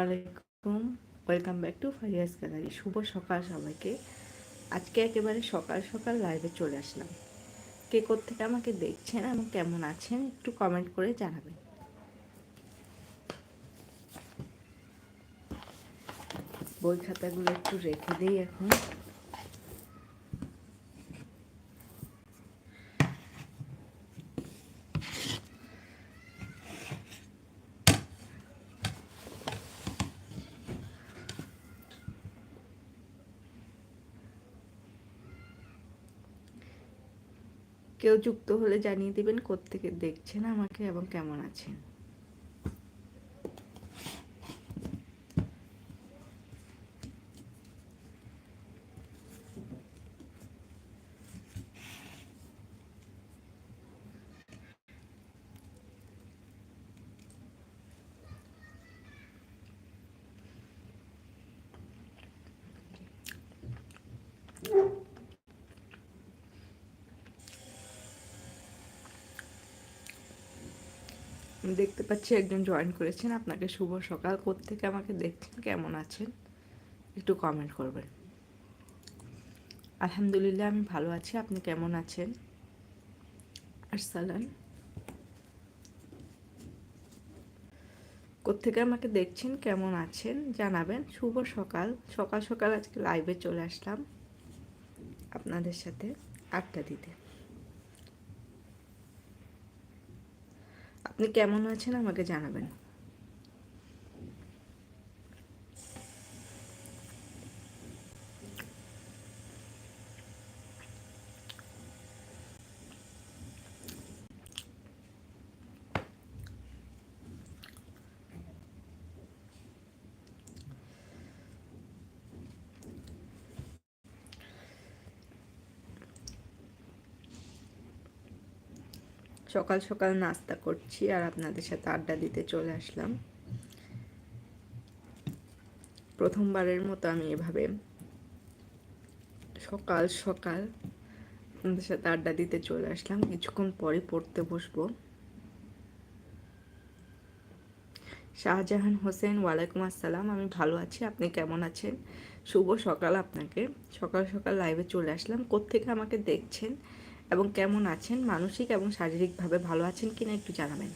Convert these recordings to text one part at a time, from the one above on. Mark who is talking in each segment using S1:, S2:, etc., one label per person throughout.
S1: আলাইকুম, welcome back to ফারিয়াস gallery. শুভ সকাল সবাইকে। আজকে একেবারে সকাল সকাল লাইভে চলে আসলাম। কে কোত্থেকে আমাকে দেখছেন এবং কেমন আছেন একটু কমেন্ট করে জানাবেন। বই খাতাগুলো একটু রেখে দিই এখন। কেউ যুক্ত হলে জানিয়ে দিবেন কোত্থেকে দেখছেন আমাকে এবং কেমন আছেন। দেখতে পাচ্ছি একজন জয়েন করেছেন। আপনাকে শুভ সকাল। কোত্থেকে আমাকে দেখছেন, কেমন আছেন একটু কমেন্ট করবেন। আলহামদুলিল্লাহ, আমি ভালো আছি। আপনি কেমন আছেন? আসসালাম। কোত্থেকে আমাকে দেখছেন, কেমন আছেন জানাবেন। শুভ সকাল। সকাল সকাল আজকে লাইভে চলে আসলাম আপনাদের সাথে আড্ডা দিতে। আপনি কেমন আছেন আমাকে জানাবেন। সকাল সকাল নাস্তা করছি আর আপনাদের সাথে আড্ডা দিতে চলে আসলাম। প্রথমবারের মতো আমি এভাবে সকাল সকাল আপনাদের সাথে আড্ডা দিতে চলে আসলাম। কিছুক্ষণ পরে পড়তে বসবো। শাহজাহান হোসেন, ওয়ালাইকুম আসসালাম। আমি ভালো আছি। আপনি কেমন আছেন? শুভ সকাল আপনাকে। সকাল সকাল লাইভে চলে আসলাম। কোত্থেকে আমাকে দেখছেন এবং কেমন আছেন, মানসিক এবং শারীরিকভাবে ভালো আছেন কিনা একটু জানাবেন।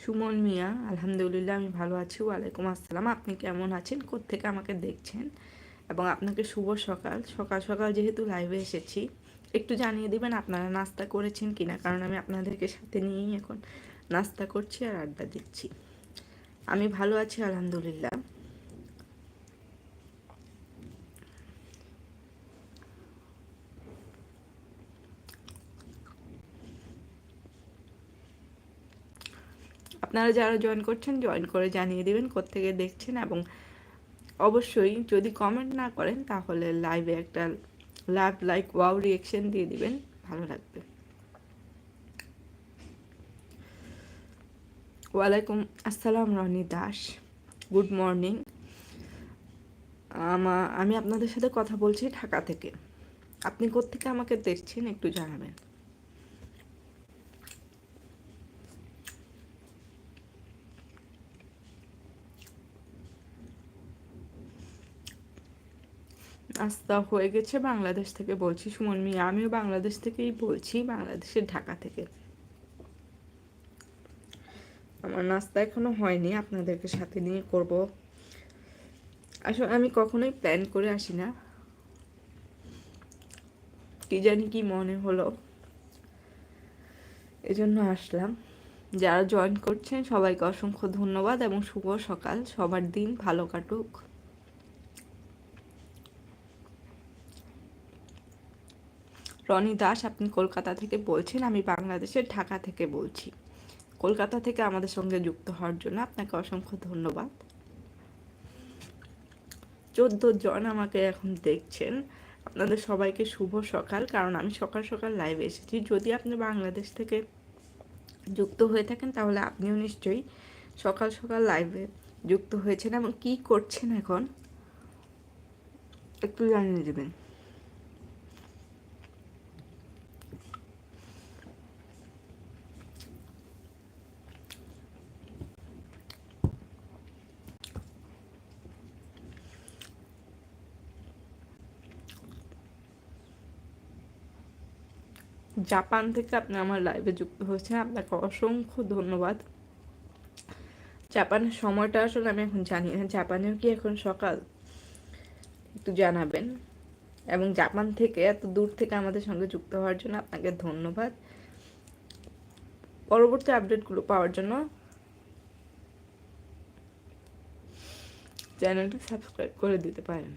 S1: সুমন মিয়া, আলহামদুলিল্লাহ আমি ভালো আছি। ওয়ালাইকুম আসসালাম। আপনি কেমন আছেন, কোত্থেকে আমাকে দেখছেন এবং আপনাকে শুভ সকাল। সকাল সকাল যেহেতু লাইভে এসেছি একটু জানিয়ে দিবেন আপনারা নাস্তা করেছেন কিনা, কারণ আমি আপনাদেরকে সাথে নিয়েই এখন নাস্তা করছি আর আড্ডা দিচ্ছি। আমি ভালো আছি আলহামদুলিল্লাহ। আপনারা যারা জয়েন করছেন জয়েন করে জানিয়ে দিবেন কোত্থেকে দেখছেন, এবং অবশ্যই যদি কমেন্ট না করেন তাহলে লাইভে একটা লাভ লাইক ওয়াও রিয়েকশন দিয়ে দিবেন, ভালো লাগবে। ওয়ালাইকুম আসসালাম রনি দাস, গুড মর্নিং। আমি আপনাদের সাথে কথা বলছি ঢাকা থেকে। আপনি কোত্থেকে আমাকে দেখছেন একটু জানাবেন। নাস্তা হয়ে গেছে। বাংলাদেশ থেকে বলছি সুমন মিয়া। আমিও বাংলাদেশ থেকেই বলছি, বাংলাদেশের ঢাকা থেকে। আমার নাস্তা এখনো হয়নি, আপনাদেরকে সাথে নিয়ে করব। আসলে আমি কখনোই প্ল্যান করে আসি না, কি জানি কি মনে হলো এজন্য আসলাম। যারা জয়েন করছেন সবাইকে অসংখ্য ধন্যবাদ এবং শুভ সকাল। সবার দিন ভালো কাটুক। রনি দাস, আপনি কলকাতা থেকে বলছেন। আমি বাংলাদেশের ঢাকা থেকে বলছি। কলকাতা থেকে আমাদের সঙ্গে যুক্ত হওয়ার জন্য আপনাকে অসংখ্য ধন্যবাদ। 14 জন আমাকে এখন দেখছেন। আপনাদের সবাইকে শুভ সকাল। কারণ আমি সকাল সকাল লাইভে এসেছি। যদি আপনি বাংলাদেশ থেকে যুক্ত হয়ে থাকেন তাহলে আপনিও নিশ্চয়ই সকাল সকাল লাইভে যুক্ত হয়েছেন এবং কী করছেন এখন একটু জানিয়ে দেবেন। জাপান থেকে আপনি আমার লাইভে যুক্ত হয়েছেন, আপনাকে অসংখ্য ধন্যবাদ। জাপানের সময়টা আসলে আমি এখন জানি না, জাপানেও কি এখন সকাল, একটু জানাবেন। এবং জাপান থেকে এত দূর থেকে আমাদের সঙ্গে যুক্ত হওয়ার জন্য আপনাকে ধন্যবাদ। পরবর্তী আপডেটগুলো পাওয়ার জন্য চ্যানেলটি সাবস্ক্রাইব করে দিতে পারেন।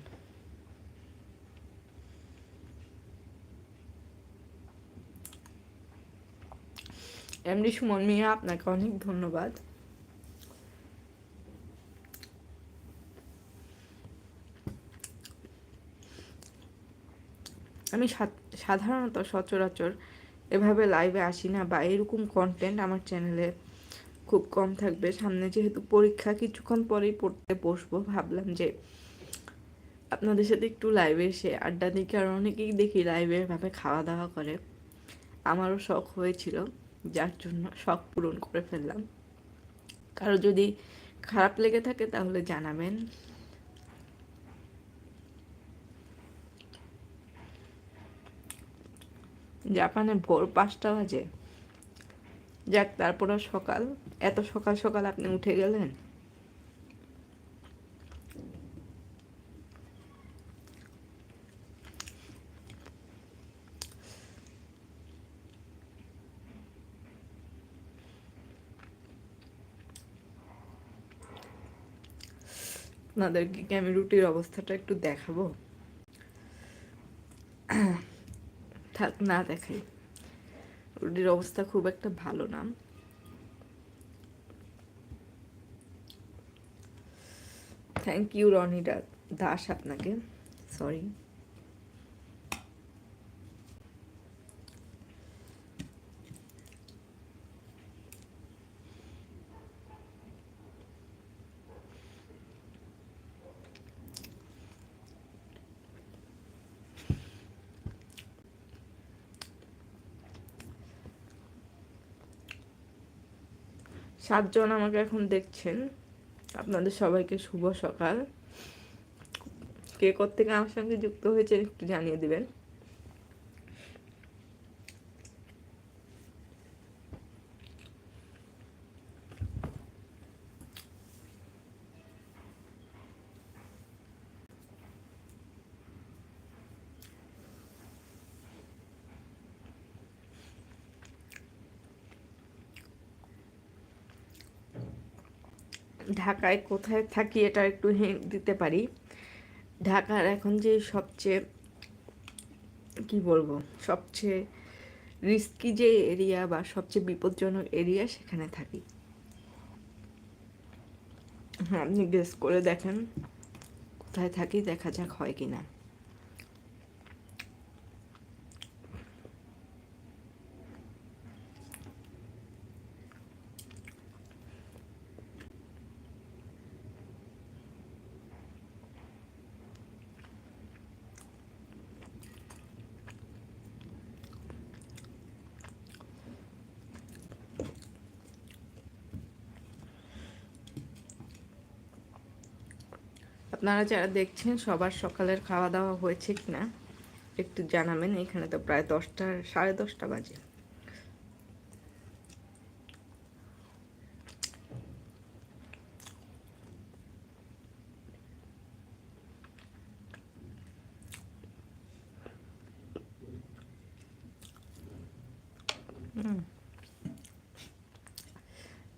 S1: এমডি সুমন মিয়া, আপনাকে অনেক ধন্যবাদ। আমি সাধারণত সচরাচর এভাবে লাইভে আসি না, বা এরকম কন্টেন্ট আমার চ্যানেলে খুব কম থাকবে। সামনে যেহেতু পরীক্ষা, কিছুক্ষণ পরেই পড়তে বসবো, ভাবলাম যে আপনাদের সাথে একটু লাইভে এসে আড্ডা দিই। কারণ অনেকেই দেখি লাইভে এভাবে খাওয়া দাওয়া করে, আমারও শখ হয়েছিল, যার জন্য শখ পূরণ করে ফেললাম। কারো যদি খারাপ লেগে থাকে তাহলে জানাবেন। জাপানে ভোর 5টা বাজে। যাক, তারপরে সকাল, এত সকাল সকাল আপনি উঠে গেলেন। আপনাদেরকে কি আমি রুটির অবস্থাটা একটু দেখাবো? থাক, না দেখাই। রুটির অবস্থা খুব একটা ভালো না। থ্যাংক ইউ রনি দাস, আপনাকে সরি। সাতজন আমাকে এখন দেখছেন। আপনাদের সবাইকে শুভ সকাল। কে কোত্থেকে আমার সঙ্গে যুক্ত হয়েছে একটু জানিয়ে দিবেন। ঢাকায় কোথায় থাকি এটা একটু হিন্ট দিতে পারি। ঢাকার এখন যে সবচেয়ে, কি বলবো, সবচেয়ে রিস্কি যে এরিয়া বা সবচেয়ে বিপজ্জনক এরিয়া, সেখানে থাকি। হ্যাঁ, আপনি গেস করে দেখেন কোথায় থাকি, দেখা যাক হয় কি না। আপনারা যারা দেখছেন সবার সকালের খাওয়া দাওয়া হয়েছে কিনা একটু জানাবেন। এখানে তো প্রায় 10টা, 10:30 বাজে।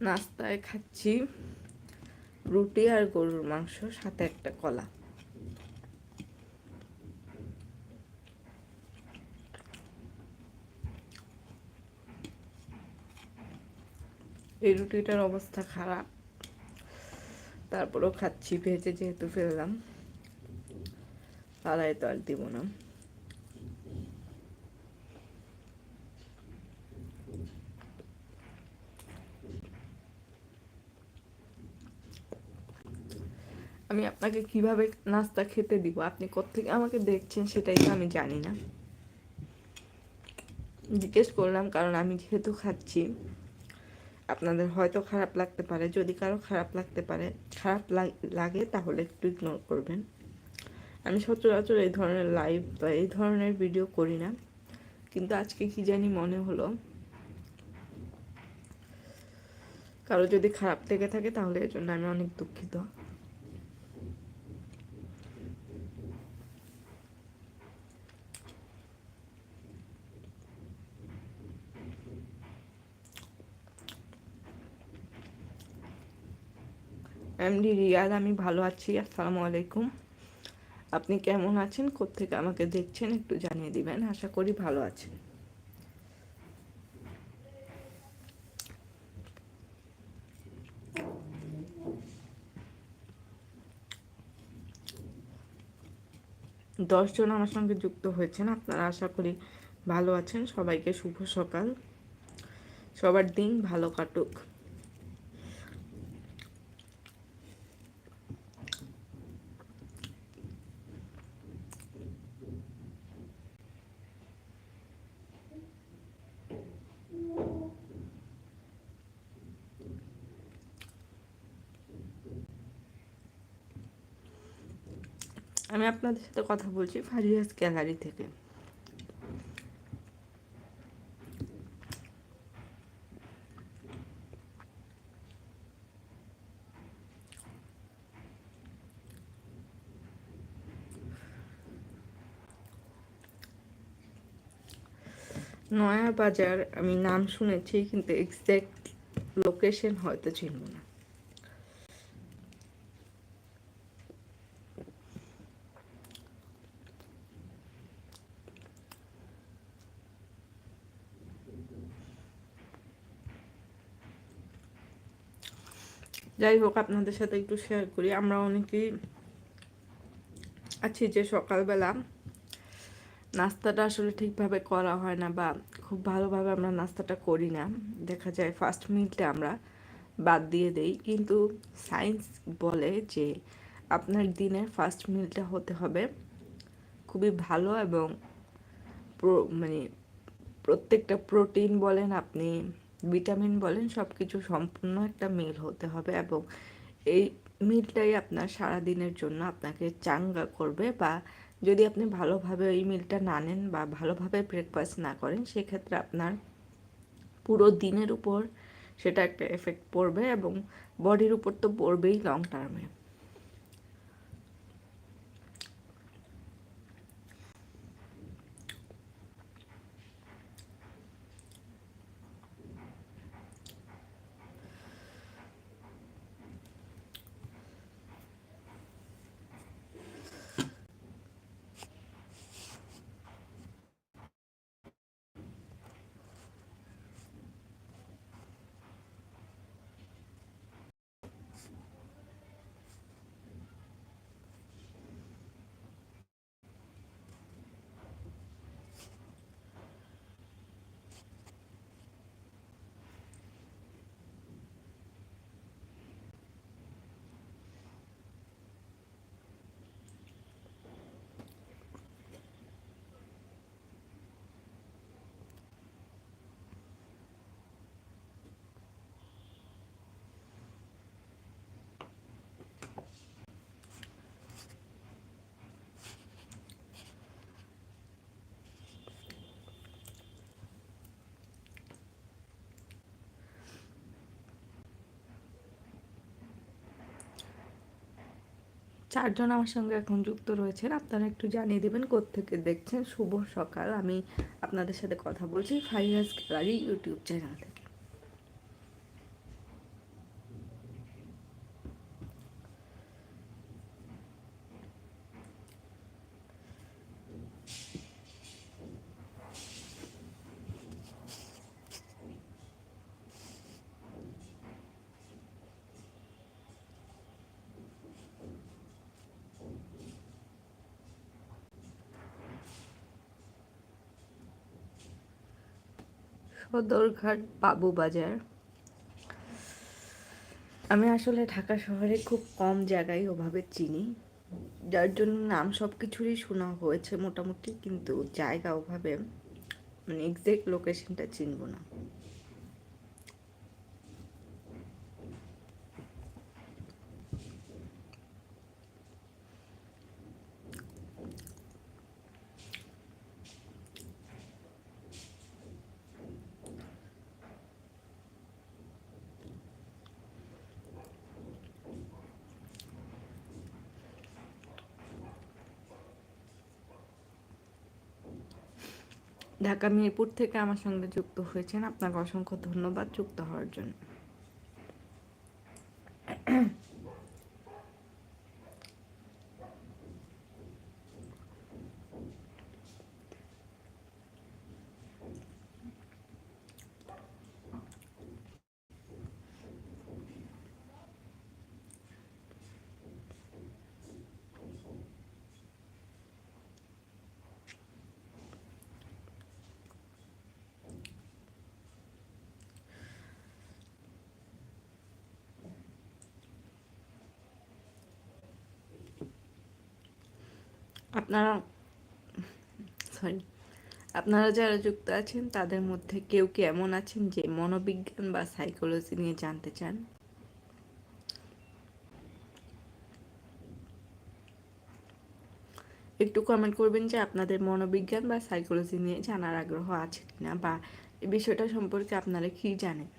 S1: নাস্তায় খাচ্ছি রুটি আর গরুর মাংস, সাথে একটা কলা। এই রুটিটার অবস্থা খারাপ, তারপরেও খাচ্ছি, ভেজে যেহেতু ফেললাম, পালায় তো আর দিব না। আমি আপনাকে কিভাবে নাস্তা খেতে দিব, আপনি কোত্থেকে আমাকে দেখছেন সেটাই তো আমি জানি না। জিজ্ঞেস করলাম কারণ আমি যেহেতু খাচ্ছি, আপনাদের হয়তো খারাপ লাগতে পারে। যদি কারো খারাপ লাগতে পারে, খারাপ লাগে তাহলে একটু ইগনোর করবেন। আমি সচরাচর এই ধরনের লাইভ বা এই ধরনের ভিডিও করি না, কিন্তু আজকে কি জানি মনে হলো। কারো যদি খারাপ লেগে থাকে তাহলে এর জন্য আমি অনেক দুঃখিত। এমডি রিয়াদ, আমি ভালো আছি, আসসালামু আলাইকুম। আপনি কেমন আছেন, কোত্থেকে আমাকে দেখছেন একটু জানিয়ে দিবেন। আশা করি ভালো আছেন। জন আমার সঙ্গে যুক্ত হয়েছেন, আপনারা আশা করি ভালো আছেন। সবাইকে শুভ সকাল, সবার দিন ভালো কাটুক। আমি আপনাদের সাথে কথা বলছি ফারিয়াস গ্যালারি থেকে। নয়া বাজার আমি নাম শুনেছি, কিন্তু এক্সাক্ট লোকেশন হয়তো চিনব না। যাই হোক, আপনাদের সাথে একটু শেয়ার করি। আমরা অনেকেই আছি যে সকালবেলা নাস্তাটা আসলে ঠিকভাবে করা হয় না, বা খুব ভালোভাবে আমরা নাস্তাটা করি না। দেখা যায় ফার্স্ট মিলটা আমরা বাদ দিয়ে দেই, কিন্তু সায়েন্স বলে যে আপনার দিনের ফার্স্ট মিলটা হতে হবে খুবই ভালো, এবং মানে প্রত্যেকটা প্রোটিন বলেন, আপনি ভিটামিন বলেন, সব কিছু সম্পূর্ণ একটা মিল হতে হবে। এবং এই মিলটাই আপনার সারা দিনের জন্য আপনাকে চাঙ্গা করবে। বা যদি আপনি ভালোভাবে এই মিলটা না নেন বা ভালোভাবে ব্রেকফাস্ট না করেন, সেক্ষেত্রে আপনার পুরো দিনের উপর সেটা একটা এফেক্ট পড়বে, এবং বডির উপর তো পড়বেই লং টার্মে। চারজন আমার সঙ্গে এখন যুক্ত রয়েছেন, আপনারা একটু জানিয়ে দেবেন কোত্থেকে দেখছেন। শুভ সকাল। আমি আপনাদের সাথে কথা বলছি ফারিয়াস গ্যালারি ইউটিউব চ্যানেল থেকে। সদরঘাট বাবু বাজার। আমি আসলে ঢাকা শহরে খুব কম জায়গায় ওভাবে চিনি, যার জন্য নাম সব কিছুরই শোনা হয়েছে মোটামুটি, কিন্তু জায়গা ওভাবে মানে এক্সাক্ট লোকেশনটা চিনব না। ঢাকা মিরপুর থেকে আমার সঙ্গে যুক্ত হয়েছেন, আপনাকে অসংখ্য ধন্যবাদ যুক্ত হওয়ার জন্য। আপনারা সরি আপনারা যারা যুক্ত আছেন তাদের মধ্যে কেউ কি এমন আছেন যে মনোবিজ্ঞান বা সাইকোলজি নিয়ে জানতে চান? একটু কমেন্ট করবেন যে আপনাদের মনোবিজ্ঞান বা সাইকোলজি নিয়ে জানার আগ্রহ আছে কিনা, বা এই বিষয়টা সম্পর্কে আপনারা কি জানেন।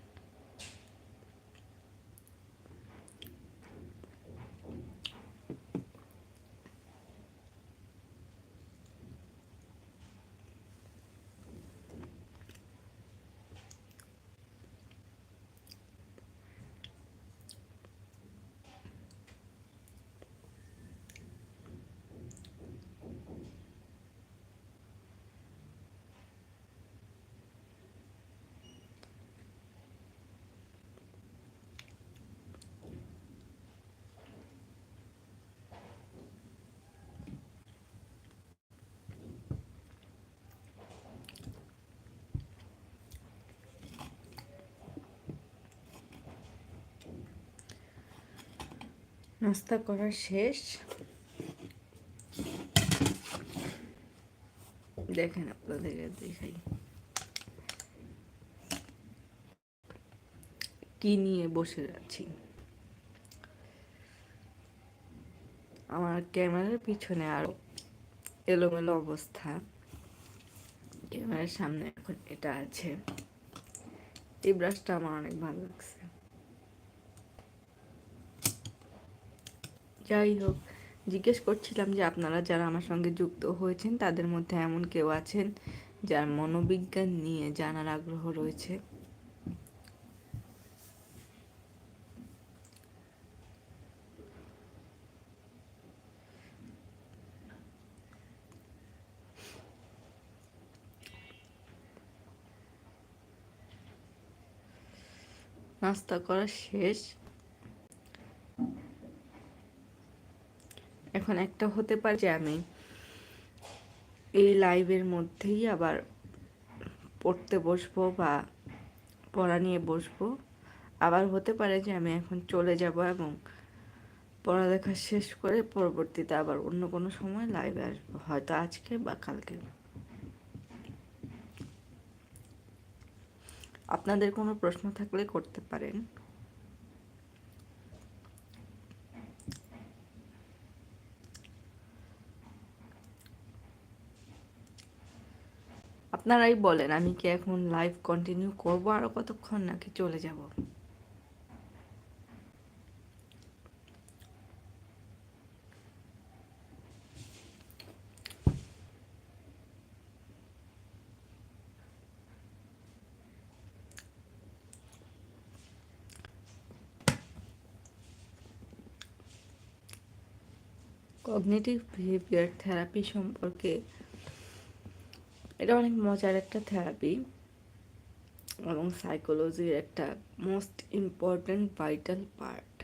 S1: নাস্তা করা শেষ, দেখেন আপনাদের দেখাই কি নিয়ে বসে আছি। আমার ক্যামেরার পিছনে আরো এলোমেলো অবস্থা, ক্যামেরার সামনে এখন এটা আছে। এই ব্রাশটা আমার অনেক ভালো লাগছে। যাই হোক, জিজ্ঞেস করছিলাম যে আপনারা যারা আমার সঙ্গে যুক্ত হয়েছেন তাদের মধ্যে এমন কেউ আছেন যার মনোবিজ্ঞান নিয়ে জানার আগ্রহ রয়েছে? নাস্তা করা শেষ, এখন একটা হতে পারে যে আমি এই লাইভের মধ্যেই আবার পড়তে বসবো বা পড়া নিয়ে বসবো, আবার হতে পারে যে আমি এখন চলে যাব এবং পড়ালেখা শেষ করে পরবর্তীতে আবার অন্য কোনো সময় লাইভে আসবো, হয়তো আজকে বা কালকে। আপনাদের কোনো প্রশ্ন থাকলে করতে পারেন। আপনারাই বলেন, আমি কি এখন লাইভ কন্টিনিউ করবো আরো কতক্ষণ, নাকি চলে যাব? কগনিটিভ বিহেভিয়ার থেরাপি সম্পর্কে, এটা অনেক মজার একটা থেরাপি এবং সাইকোলজির একটা মোস্ট ইম্পর্ট্যান্ট ভাইটাল পার্ট।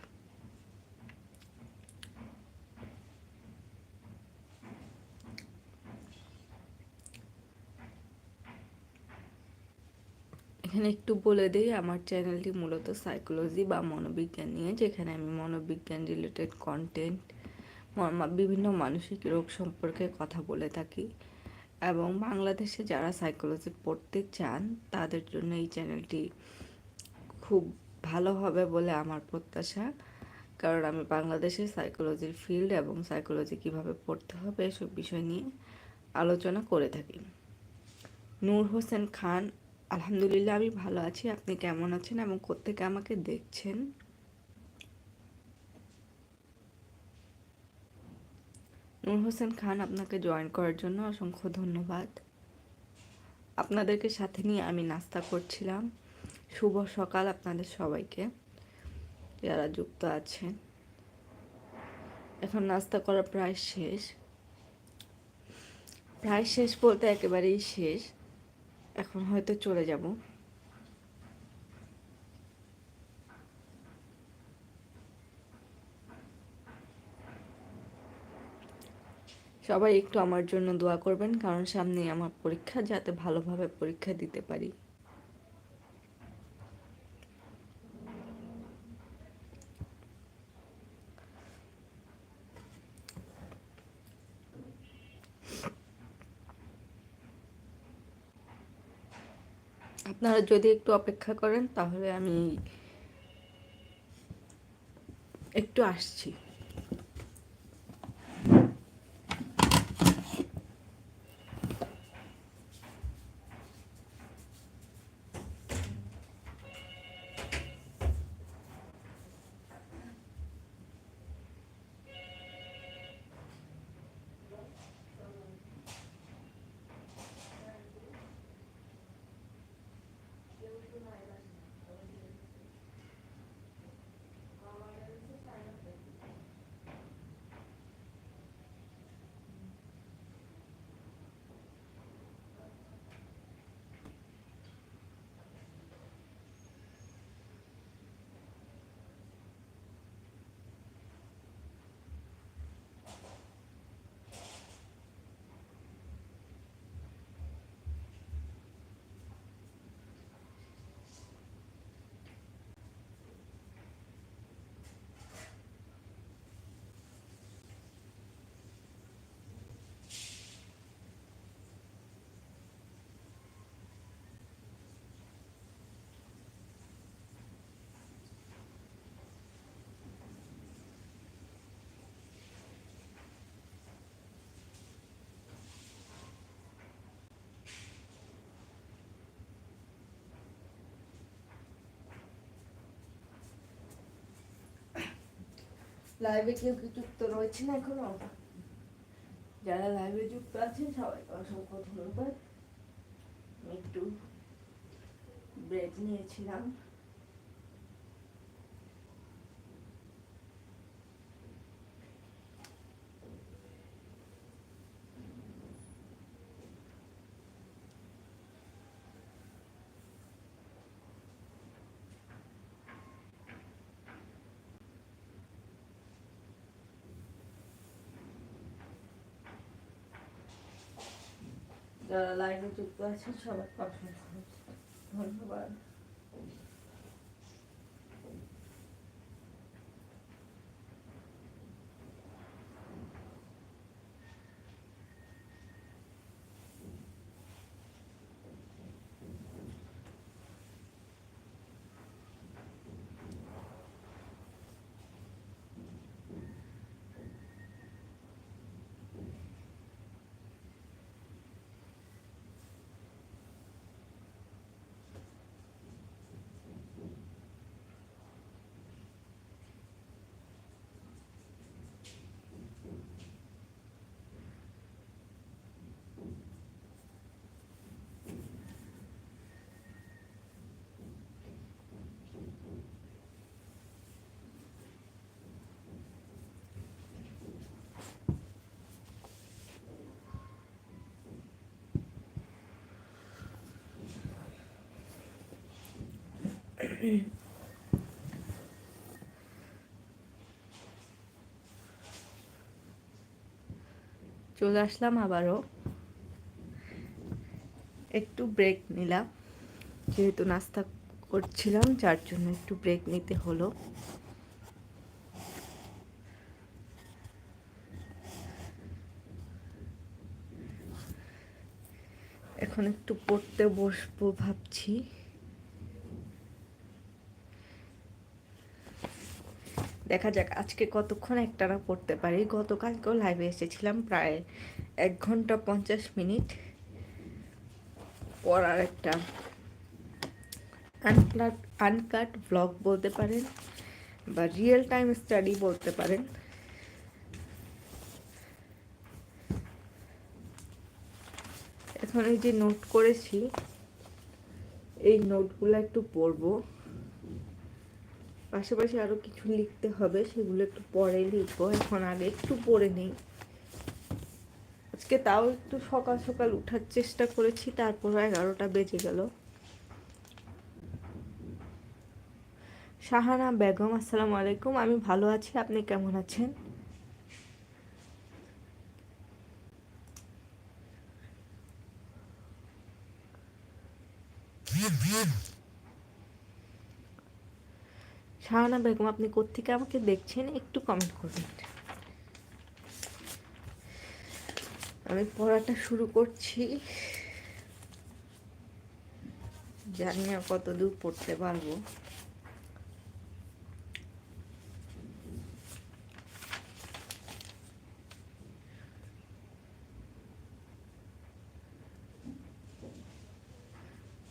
S1: এখানে একটু বলে দিই, আমার চ্যানেলটি মূলত সাইকোলজি বা মনোবিজ্ঞান নিয়ে, যেখানে আমি মনোবিজ্ঞান রিলেটেড কন্টেন্ট, বিভিন্ন মানসিক রোগ সম্পর্কে কথা বলে থাকি, এবং বাংলাদেশে যারা সাইকোলজি পড়তে চান তাদের জন্য এই চ্যানেলটি খুব ভালো হবে বলে আমার প্রত্যাশা। কারণ আমি বাংলাদেশের সাইকোলজির ফিল্ড এবং সাইকোলজি কিভাবে পড়তে হবে এসব বিষয় নিয়ে আলোচনা করে থাকি। নূর হোসেন খান, আলহামদুলিল্লাহ আমি ভালো আছি, আপনি কেমন আছেন এবং কোত্থেকে আমাকে দেখছেন? নূর হোসেন খান, আপনাকে জয়েন করার জন্য অসংখ্য ধন্যবাদ। আপনাদেরকে সাথে নিয়ে আমি নাস্তা করছিলাম। শুভ সকাল আপনাদের সবাইকে যারা যুক্ত আছেন। এখন নাস্তা করা প্রায় শেষ, প্রায় শেষ বলতে একেবারেই শেষ। এখন হয়তো চলে যাব। সবাই একটু আমার জন্য দোয়া করবেন, কারণ সামনেই আমার পরীক্ষা, যাতে ভালোভাবে পরীক্ষা দিতে পারি। আপনারা যদি একটু অপেক্ষা করেন তাহলে আমি একটু আসছি। লাইভে কেউ কি যুক্ত রয়েছে না এখনো? যারা লাইভে যুক্ত আছেন সবাইকে অসংখ্য ধন্যবাদ। একটু ব্রেক নিয়েছিলাম। যারা লাইভে যুক্ত আছেন সবাইকে অসংখ্য ধন্যবাদ। চলে আসলাম আবারও, একটু ব্রেক নিলাম। যেহেতু নাস্তা করছিলাম যার জন্য একটু ব্রেক নিতে হলো। এখন একটু পড়তে বসবো ভাবছি। দেখা যাক আজকে কতক্ষণ একটানা পড়তে পারি। গতকালকেও লাইভে এসেছিলাম প্রায় 1 ঘন্টা 50 মিনিট পড়ার একটা আনকাট ব্লগ বলতে পারেন বা রিয়েল টাইম স্টাডি বলতে পারেন। এখন এই যে নোট করেছি এই নোটগুলো একটু পড়বো, পাশাপাশি আরও কিছু লিখতে হবে, সেগুলো একটু পরে লিখবো। এখন আগে একটু পড়ে নিই। আজকে তাও একটু সকাল সকাল উঠার চেষ্টা করেছি, তারপর 11টা বেজে গেল। শাহানা বেগম, আসসালামু আলাইকুম। আমি ভালো আছি, আপনি কেমন আছেন? শাহানা বেগম, আপনি কোত্থেকে আমাকে দেখছেন একটু কমেন্ট করবেন। আমি পড়াটা শুরু করছি, জানি না কত দূর পড়তে পারবো।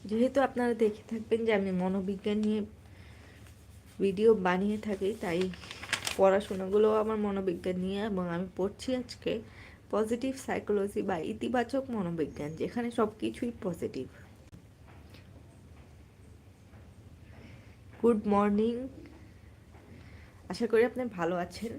S1: যেহেতু আপনারা দেখে থাকবেন যে আমি মনোবিজ্ঞান নিয়ে ভিডিও বানিয়ে থাকি, তাই পড়াশোনাগুলোও আমার মনোবিজ্ঞান নিয়ে, এবং আমি পড়ছি আজকে পজিটিভ সাইকোলজি বা ইতিবাচক মনোবিজ্ঞান, যেখানে সব কিছুই পজিটিভ। গুড মর্নিং, আশা করি আপনি ভালো আছেন।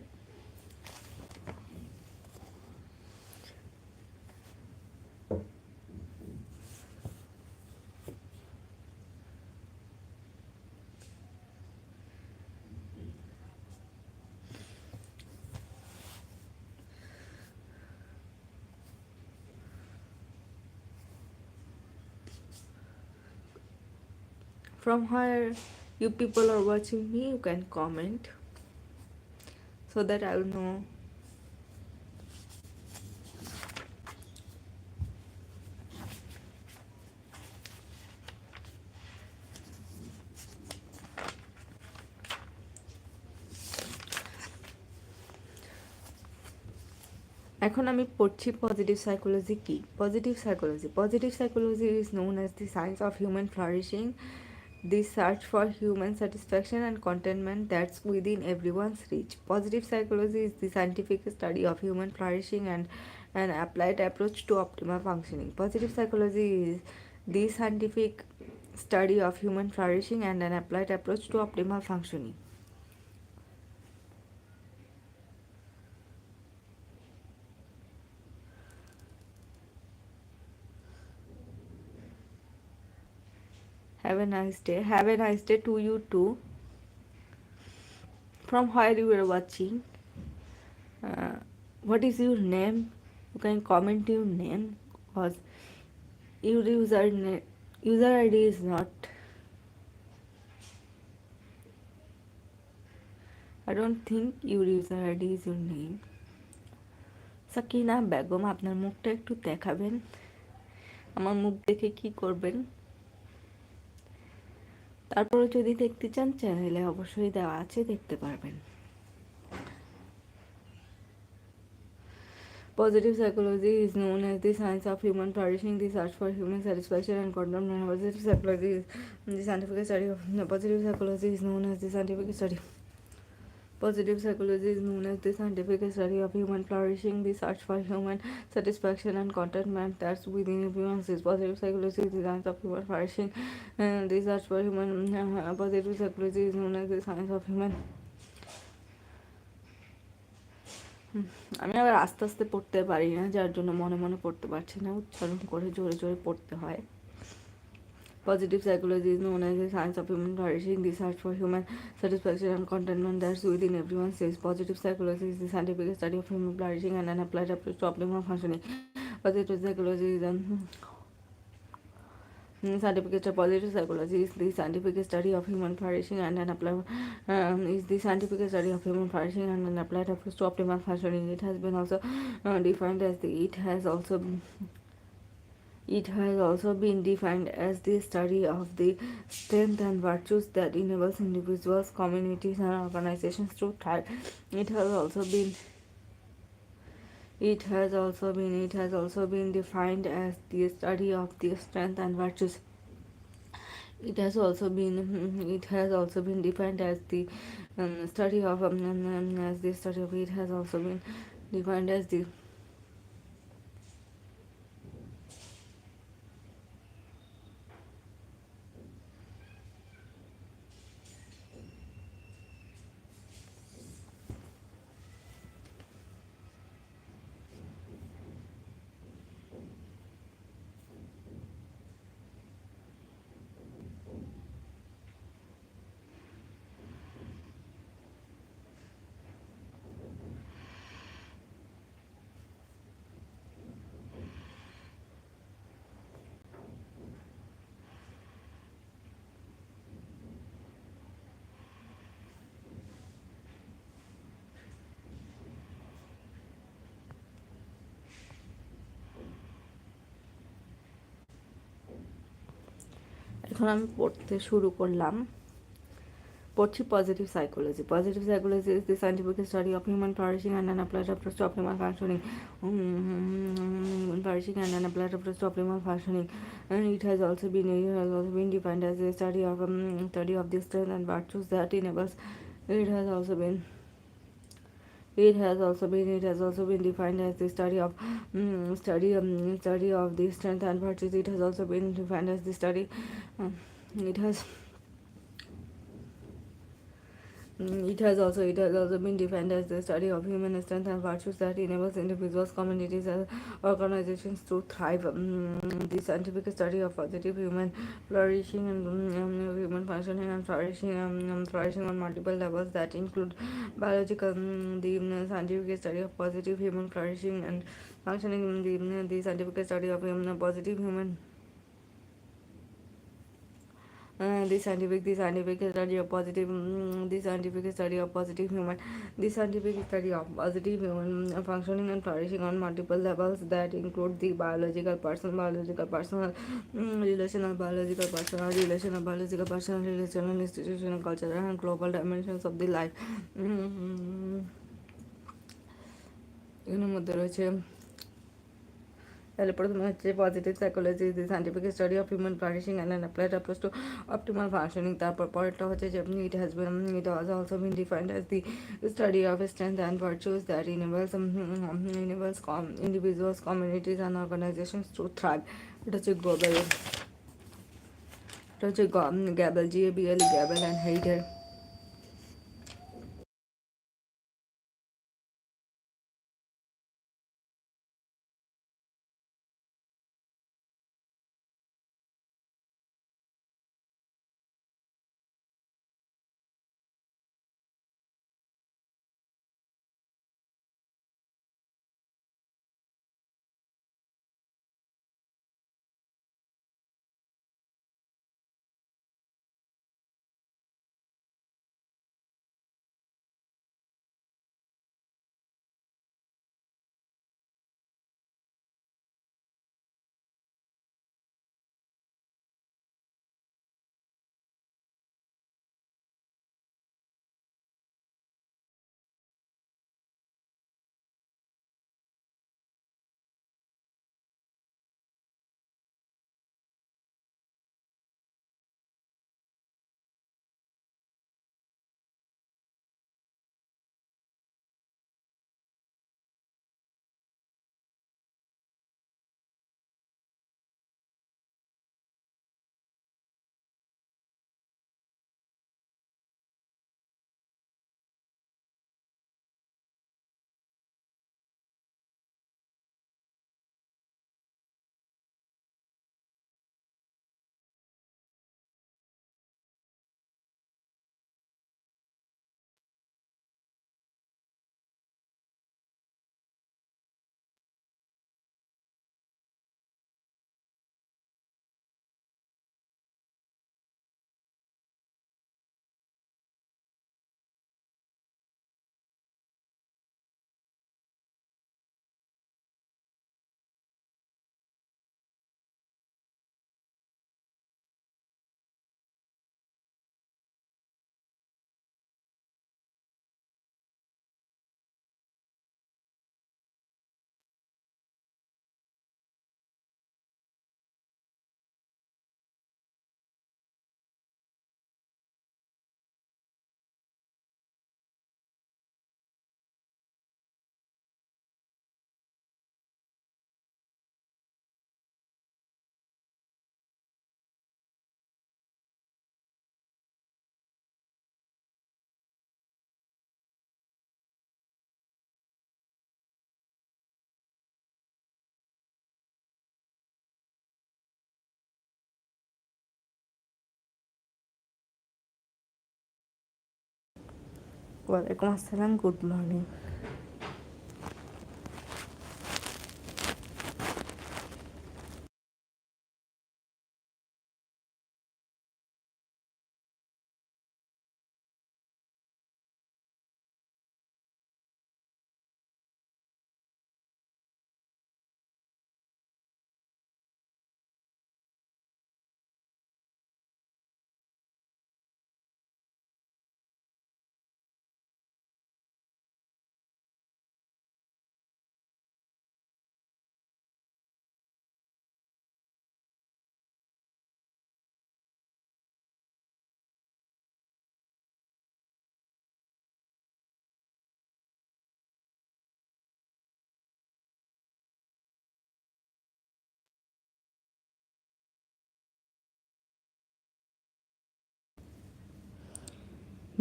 S1: From where you people are watching me, you can comment so that I will know. এখন আমি পড়ছি পজিটিভ সাইকোলজি কি। Positive psychology is known as the science of human flourishing, the search for human satisfaction and contentment that's within everyone's reach. Positive psychology is the scientific study of human flourishing and an applied approach to optimal functioning. Positive psychology is the scientific study of human flourishing and an applied approach to optimal functioning. Have a nice day. Have a nice day to you too. From where you are watching, what is your name? You can comment your name, because your user ID is not, I don't think your user ID is your name. Sakina Begum, আপনার মুখটা একটু দেখাবেন। আমার মুখ দেখে কি করবেন? তারপরে যদি দেখতে চান চ্যানেলে অবশ্যই দেওয়া আছে, দেখতে পারবেন। Positive psychology is known as the science of human flourishing, the search for human satisfaction and contentment. Positive psychology is the scientific study of positive psychology is known as the scientific study. Positive psychology is known as the scientific study of human flourishing, the search for human satisfaction and contentment that's within everyone's reach. Positive psychology is the science of human flourishing, and the search for human positive psychology is known as the science of human. আমি আবার আস্তে আস্তে পড়তে পারি না, যার জন্য মনে মনে পড়তে পারছি না, উচ্চারণ করে জোরে জোরে পড়তে হয়। Positive psychology is known as the science of human flourishing, the search for human satisfaction and contentment that's within everyone's reach. Positive psychology is the scientific study of human flourishing and an applied approach to optimal functioning. Positive psychology is Scientific positive psychology is the scientific study of human flourishing and an applied is the scientific study of human flourishing and an applied approach to optimal functioning. It has been also defined as the it has also been defined as the study of the strength and virtues that enables individuals, communities, and organizations to thrive. It has also been it has also been defined as the study of the strength and virtues. It has also been defined as the study of as the study of it has also been defined as the এখন আমি পড়তে শুরু করলাম পড়ছি positive psychology is the scientific study of human flourishing and an applied approach to optimal functioning. Human flourishing and an applied approach to optimal functioning, and it has also been defined as a study of the strength and virtues that enables. It has also been it has also been defined as the study of the strength and virtues. It has also been defined as the study. It has it has also been defined as the study of human strength and virtues that enables individuals, communities, and organizations to thrive. The scientific study of positive human flourishing and human functioning and flourishing on multiple levels that include biological. The scientific study of positive human flourishing and functioning. The scientific study of positive human the scientific study of positive the scientific study of positive human the scientific study of positive human functioning and flourishing on multiple levels that include the biological personal relational institutional cultural and global dimensions of the life. এর মধ্যে রয়েছে তাহলে প্রথমে হচ্ছে positive psychology the scientific study of human flourishing and an applied approach to optimal functioning. তারপর পরেরটা হচ্ছে যে it has also been defined as the study of strength and virtues that enables individuals, communities and organizations to thrive. এটা হচ্ছে gravel gravel and হেইডার। ওয়ালাইকুম আসসালাম, good morning.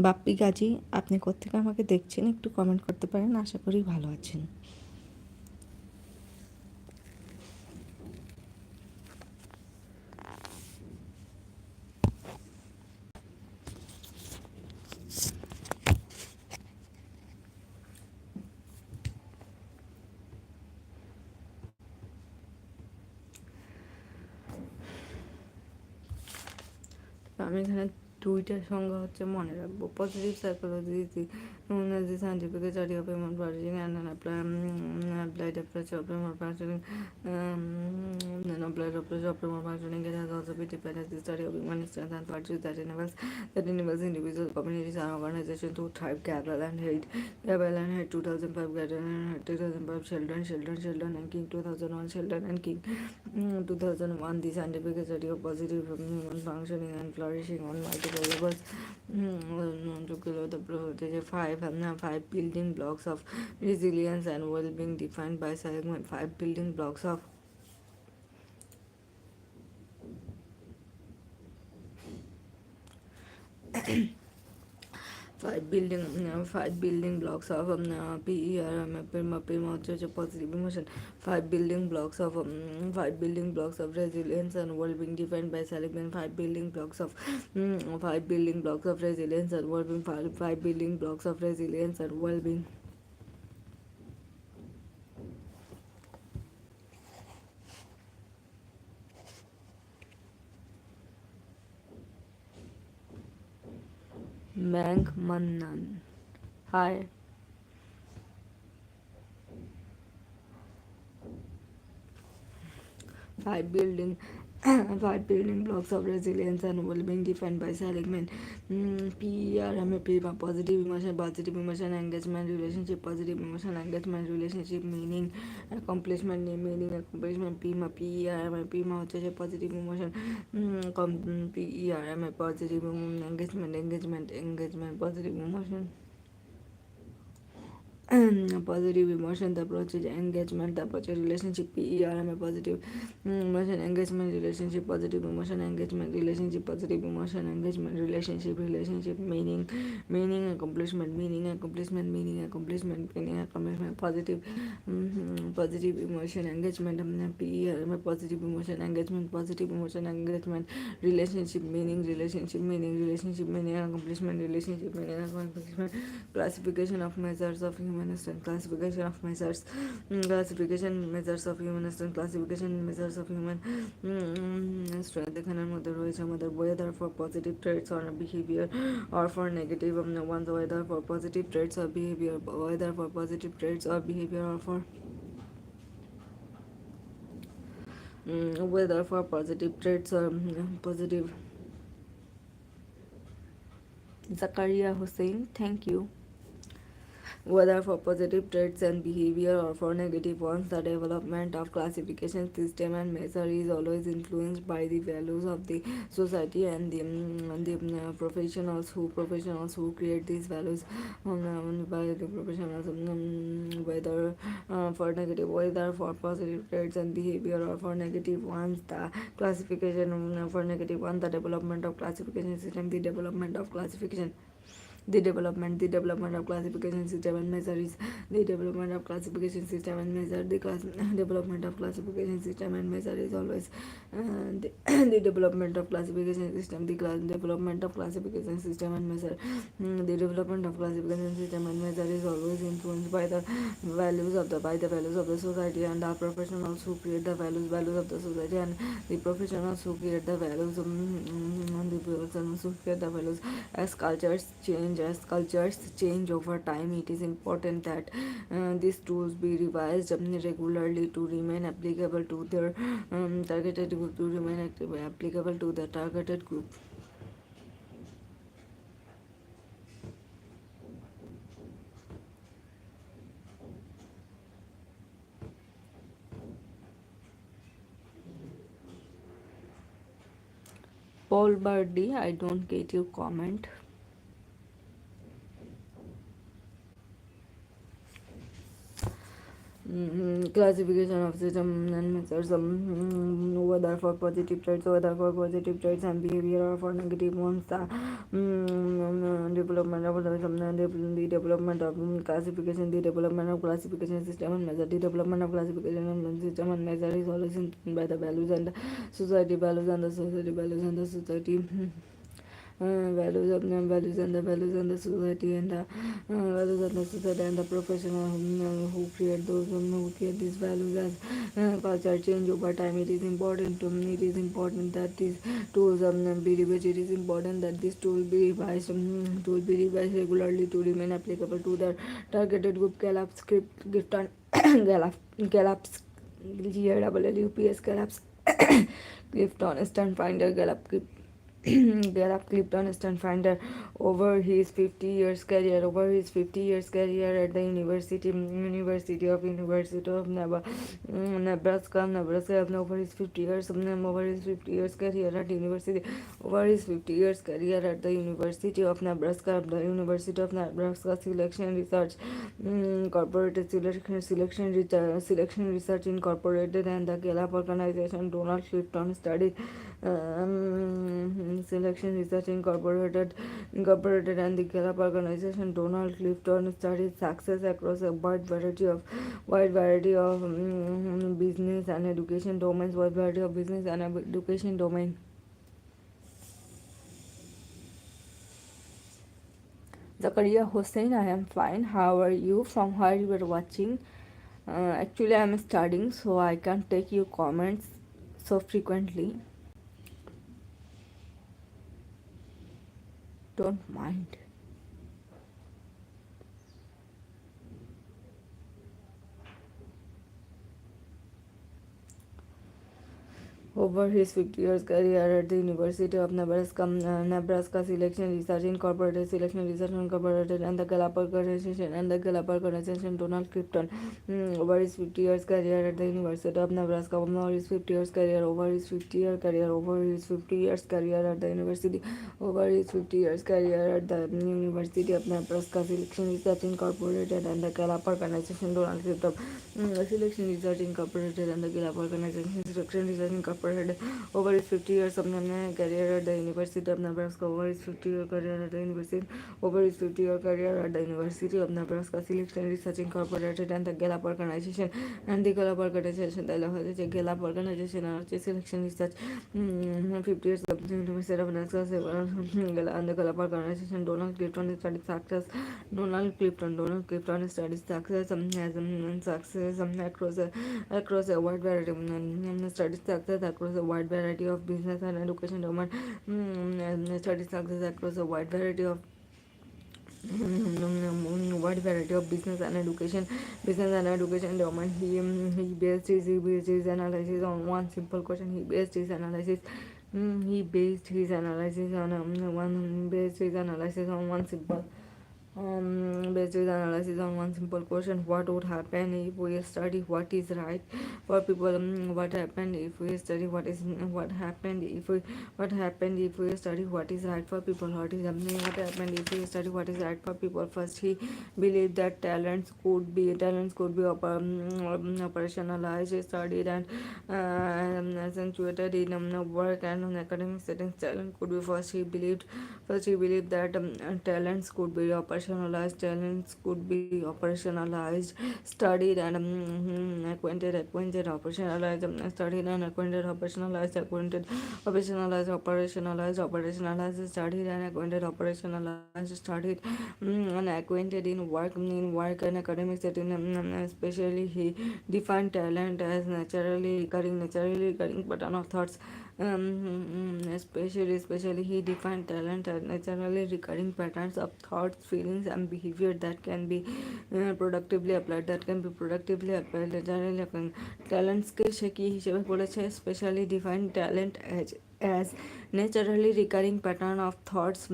S1: Bappi Gazi, আপনি কোত্থেকে আমাকে দেখছেন একটু কমেন্ট করতে পারেন, আশা করি ভালো আছেন। আমি এখানে দুইটার সংজ্ঞা হচ্ছে মনে রাখবো। Positive psychology the scientific study of human functioning and an applied approach of human functioning. An applied approach of human functioning, it has also been defined as the study of human strengths and virtues that enables individuals, communities, and organizations to thrive. Gabriel and Head 2005, Gabriel and Head 2005, Sheldon and King 2001, Sheldon and King 2001, the scientific study of positive human functioning and flourishing on multiple levels. Five building blocks of resilience and well-being defined by segment. Five building blocks of five building blocks of positive emotion. Five building blocks of resilience and well-being defined by seligman. Five building blocks of resilience and well-being. Five building blocks of resilience and well-being. Bank Mannan. Hi. Five building five building blocks of resilience and well-being defined by Seligman. PERMAP, positive emotion engagement relationship, positive emotion engagement relationship, meaning accomplishment, PERMAP হচ্ছে যে positive emotion, PERMAP positive engagement positive emotion. Positive emotion, তারপর হচ্ছে যে engagement, তারপর হচ্ছে relationship, PERMA positive emotion engagement relationship, positive emotion engagement relationship, positive emotion engagement relationship, meaning accomplishment, positive emotion engagement, PERMA positive emotion engagement relationship, meaning accomplishment relationship, classification of measures of human strength, classification measures of human strength, classification measures of human strength. এখানের মধ্যে রয়েছে আমাদের whether for positive traits or behavior or for negative ones, whether for positive traits or behavior or for whether for positive traits or positive. Zakaria Hussain, thank you. Whether for positive traits and behavior or for negative ones, the development of classification system and measure is always influenced by the values of the society and the professionals who create these values, by the professionals, whether whether for positive traits and behavior or for negative ones, the classification for negative one, the development of classification system, the development of classification The development of classification system and measure is the development of classification system and measure. The development of classification system and measure is always the development of classification system. Development of classification system and measure. The development of classification system and measure is always influenced by the values of the society and our professionals who create the values of the society, and the professionals who create the values the professionals who create the values. As cultures change over time, it is important that these tools be revised regularly to remain applicable to their targeted group to remain applicable to the targeted group. Paul Birdie, I don't get your comment. Classification of system and methods, whether for positive traits and behavior, or for negative ones. Development of the development of classification, the development of classification system and measure. The development of classification and system and measure is always influenced by the values and the society values and the society values and the society. Values and the society and the values and the society and the professional who create who create these values. As culture change over time, it is important that these tools be revised. It is important that this tool be revised regularly to remain applicable to the targeted group. Gallup script Clifton Gallup's Gallup's Clifton Stand Finder Clifton Stanfinder over his 50 years career at the University of Nebraska over his 50 years career at university over his 50 years career at the University of Nebraska Selection Research Incorporated Selection Research Incorporated and the Gallup Organization. Donald Clifton studied Selection Research Incorporated and the Gallup Organization. Donald Clifton studied success across a wide variety of business and education domains. Zakaria Hussain, I am fine. How are you? From where you were watching? Actually, I am studying, so I can't take your comments so frequently. Don't mind. Over his 50 years career at the University of Nebraska Selection Research Incorporated, and the Gallup Organization. Donald Clifton. Over his 50 years career at the University of Nebraska. Over his 50 years career at the University. Over his 50 years career at the University of Nebraska Selection Research Incorporated and the Gallup Organization. Donald Clifton. Selection Research Incorporated and the Gallup Organization. Selection Research Incorporated. Over his 50 years of career at the University of Nebraska. Over his 50-year career at the University of Nebraska Selection Research Incorporated and the Gallup Organization. The Gallup Organization Selection Research 50 years of the University of Nebraska and the Gallup Organization. Donald Clifton studied success. Donald Clifton studies success across a wide variety across a wide variety of business and education domain. Studies success across a wide variety of business and education domain. He based his analysis on one simple question. He based his analysis on one simple Based analysis on one simple question: what would happen if we study what is right for people? What happened if we study what happened if we what happened if we study what is right for people? What happened if we study what is right for people? First, he believed that operationalized, studied, and accentuated in work and on academic settings. Talent could be First, he believed that talents could be operationalized, studied and operationalized, studied and acquainted, operationalized, studied and acquainted, operationalized, studied and acquainted in work and academic setting. Especially, he defined talent as naturally recurring pattern of thoughts. Especially he defined talent as naturally recurring patterns of thoughts, feelings, and behavior that can be productively applied. Naturally talents के की हिसेबे বলেছে specially defined talent as naturally recurring pattern of thoughts,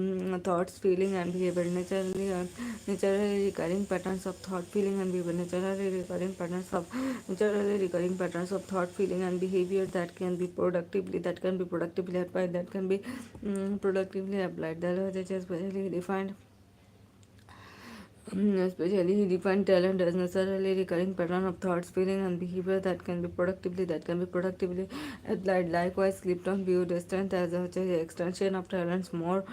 S1: feeling, and behavior. Naturally recurring patterns of thought, feeling, and behavior. Naturally recurring patterns of thought, feeling, and behavior that can be productively applied. That was especially he defined talent as necessarily recurring pattern of thoughts, feeling, and behavior that can be productively applied. Likewise, Clifton viewed strength as a extension of talents more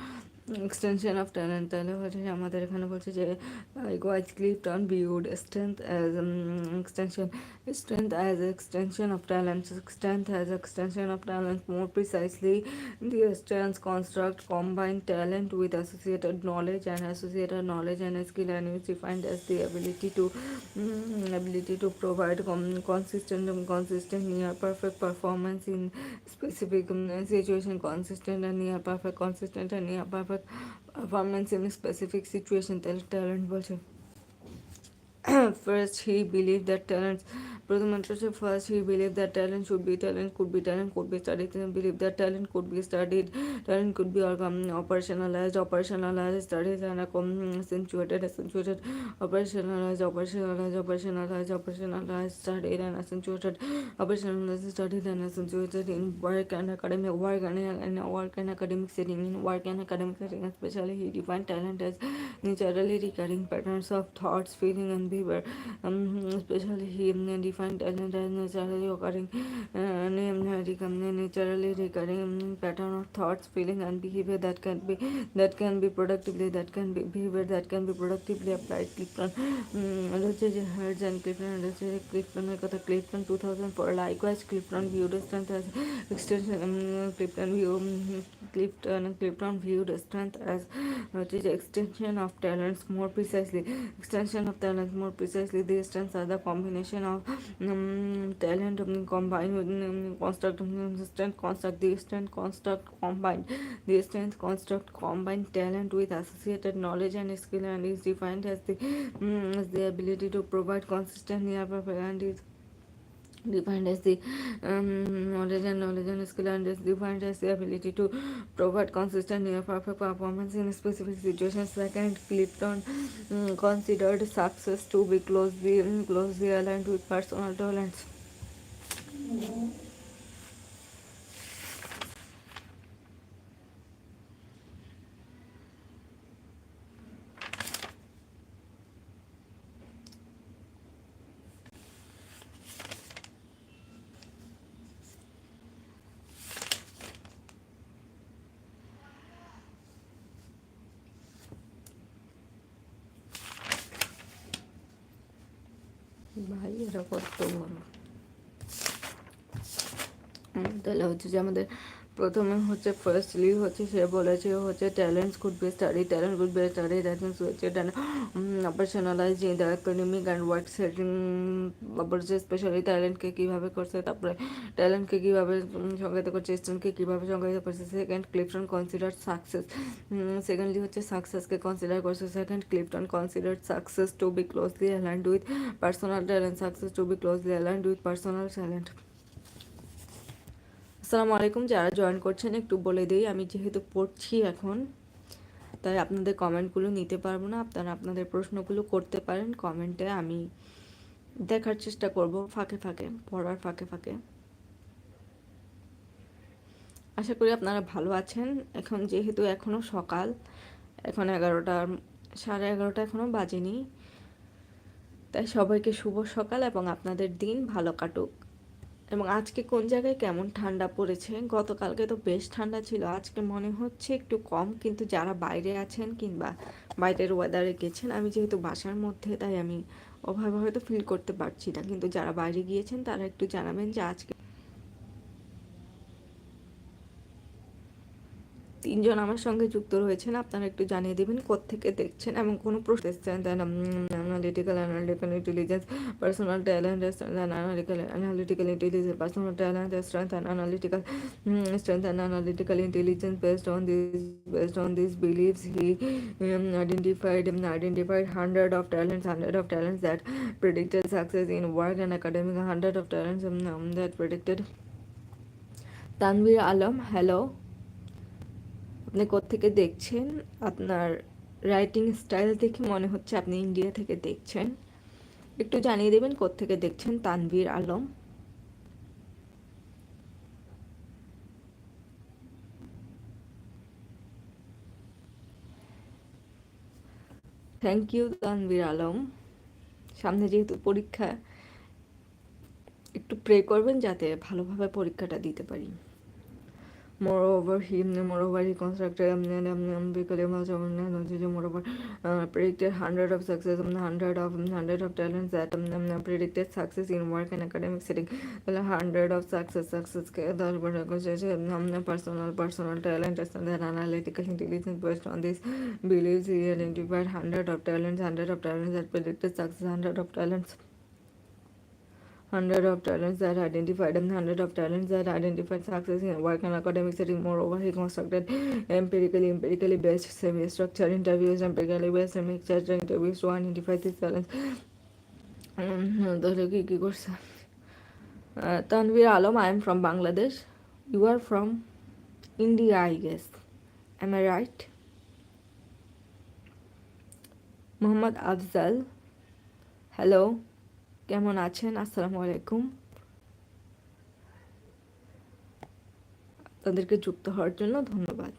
S1: extension of talent. তাহলে হচ্ছে যে আমাদের এখানে বলছে যে likewise Clifton viewed strength as extension of talent. More precisely, the strengths construct combine talent with associated knowledge and skill, and is defined as the ability to provide consistent near perfect performance in specific situation. Consistent and near perfect performance in specific situation. Talent বলছে first he believed that he believed that talent could be studied. He believed that talent could be studied. Talent could be operationalized, studied, and accentuated, studied, and accentuated in work and academic setting. Especially, he defined talent as naturally recurring patterns of thoughts, feeling, and behavior. Especially, he defined talent as naturally recurring pattern of thoughts, feeling, and behavior that can be productively applied. Clifton Hertz and Clifton 2004. Likewise, Clifton viewed strength as extension. Clifton viewed strength as extension of talents. More precisely, the strengths are the combination of talent combined with strength construct combined talent with associated knowledge and skill, and is defined as the ability to provide consistent near perfect and is defined as the knowledge and skill, and is defined as the ability to provide consistent near perfect performance in specific situations. Second, Clifton considered success to be closely aligned with personal talents. ভাই এরা কত বড় তাহলে হচ্ছে যে আমাদের প্রথমে হচ্ছে ফার্স্টলি হচ্ছে সে বলেছে হচ্ছে talents could be studied operationalise in the academic and work setting. তারপর যে স্পেশালি ট্যালেন্টকে কীভাবে করছে, তারপরে ট্যালেন্টকে কীভাবে সংজ্ঞায়িত করছে, স্ট্রেন্থকে কীভাবে সংজ্ঞায়িত করছে। Second, Clifton consider success. Secondly হচ্ছে সাকসেসকে কনসিডার করছে। Second, Clifton consider success to be closely aligned with personal talent. আসসালামু আলাইকুম, যারা জয়েন করছেন একটু বলে দিই, আমি যেহেতু পড়ছি এখন তাই আপনাদের কমেন্টগুলো নিতে পারবো না। আপনারা আপনাদের প্রশ্নগুলো করতে পারেন কমেন্টে, আমি দেখার চেষ্টা করব ফাঁকে ফাঁকে, পড়ার ফাঁকে ফাঁকে। আশা করি আপনারা ভালো আছেন। এখন যেহেতু এখনও সকাল, এখন 11টা, 11:30 এখনও বাজেনি, তাই সবাইকে শুভ সকাল এবং আপনাদের দিন ভালো কাটুক। এবং আজকে কোন জায়গায় কেমন ঠান্ডা পড়েছে, গতকালকে তো বেশ ঠান্ডা ছিল, আজকে মনে হচ্ছে একটু কম, কিন্তু যারা বাইরে আছেন কিংবা বাইরের ওয়েদারে গেছেন, আমি যেহেতু বাসার মধ্যে তাই আমি ওভাবে হয়তো ফিল করতে পারছি না, কিন্তু যারা বাইরে গিয়েছেন তারা একটু জানাবেন যে আজকে। 3জন আমার সঙ্গে যুক্ত রয়েছেন, আপনারা একটু জানিয়ে দেবেন কোত্থেকে দেখছেন এবং কোনো প্রশ্ন এসছেন, then analytical intelligence, personal talent, analytical intelligence, personal talent, strength and analytical intelligence, based on these beliefs he identified 100 of talents that predicted success in work and academic, 100 of talents that predicted. Tanvir Alam, hello, আপনি কোত্থেকে দেখছেন? আপনার writing style দেখে মনে হচ্ছে আপনি India থেকে দেখছেন, একটু জানিয়ে দেবেন কোত্থেকে দেখছেন। Tanvir Alam, thank you Tanvir Alam. সামনে যেহেতু পরীক্ষা, একটু প্রে করবেন যাতে ভালোভাবে পরীক্ষাটা দিতে পারি। Moreover, he constructed moreover predicted 100 of success, 100 of talents that predicted success in work and academic setting. 100 of success personal talent and analytical intelligence. Based on this beliefs, he identified 100 of talents, that predicted success, 100 of talents. 100 of talents that identified 100 of talents that identified success in work and academic setting. Moreover, he constructed empirically based semi-structured interviews, empirically based semi-structured interviews to identify these talents. Tanvir Alam, I am from Bangladesh. You are from India, I guess. Am I right? Muhammad Afzal, hello, কেমন আছেন? আসসালামু আলাইকুম। তাদেরকে যুক্ত হওয়ার জন্য ধন্যবাদ।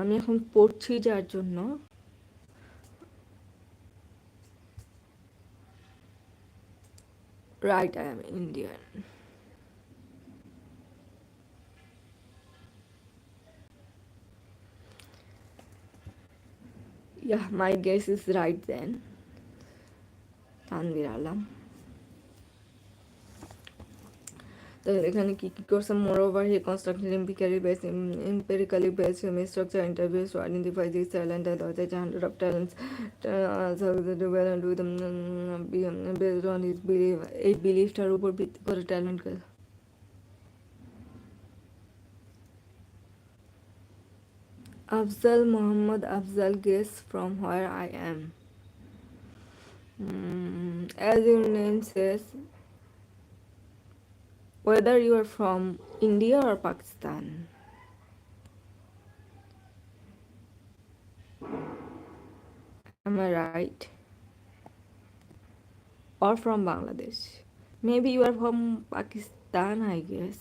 S1: আমি এখন পড়ছি যার জন্য right, I am Indian. Yeah, my guess is right then. Tanvir Alam, তো এখানে কি কি করছে? Moreover, he constructed empirically based semi-structured interviews to identify these talent and other 100 of talents. So the well and do them based on his belief. এই বিলিফটার উপর ভিত্তি করে talent. Afzal, Muhammad Afzal, guess from where I am. As your name says, whether you are from India or Pakistan. Am I right? Or from Bangladesh? Maybe you are from Pakistan, I guess.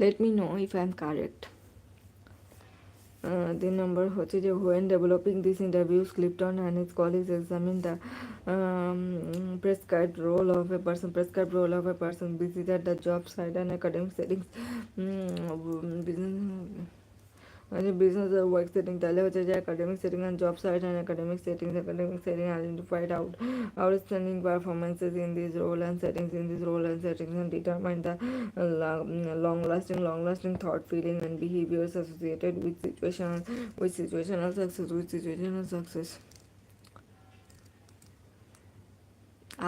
S1: Let me know if I am correct. The number হচ্ছে যে when developing these interviews, Clifton and his colleagues examined the prescribed role of a person busy at the job site and academic settings. Business or work setting, তাহলে হচ্ছে যে academic setting and job site and academic setting identified outstanding performances in these role and settings and determined the long lasting thought, feeling and behaviors associated with situational success.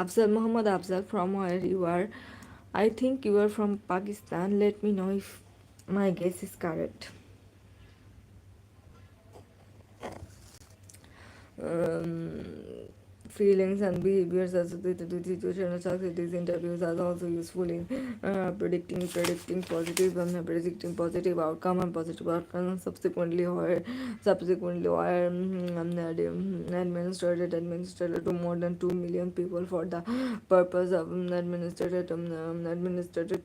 S1: Afzal, Muhammad Afzal, from where you are? I think you are from Pakistan. Let me know if my guess is correct. feelings and behaviors associated with situational success. These interviews are also useful in predicting positive outcome and positive outcome. Subsequently, administrated to more than 2 million people for the purpose of administrated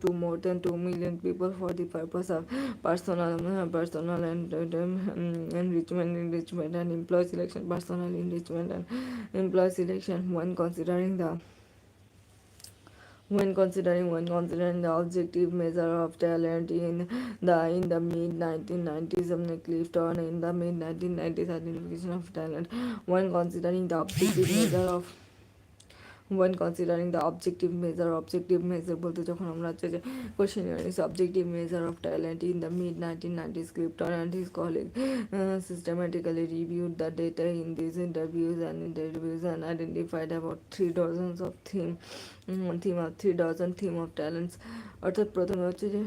S1: to more than 2 million people for the purpose of personal enrichment and employee selection. Personal enrichment and employee selection when considering the objective measure of talent in the mid 1990s, Clifton in the mid 1990s identification of talent when considering the objective measure of objective measure বলতে যখন আমরা হচ্ছে যে questionnaire objective measure of talent in the mid 1990s, Clifton and his colleague systematically reviewed the data in these interviews and identified about 3 dozen of theme of talents. অর্থাৎ প্রথমে হচ্ছে যে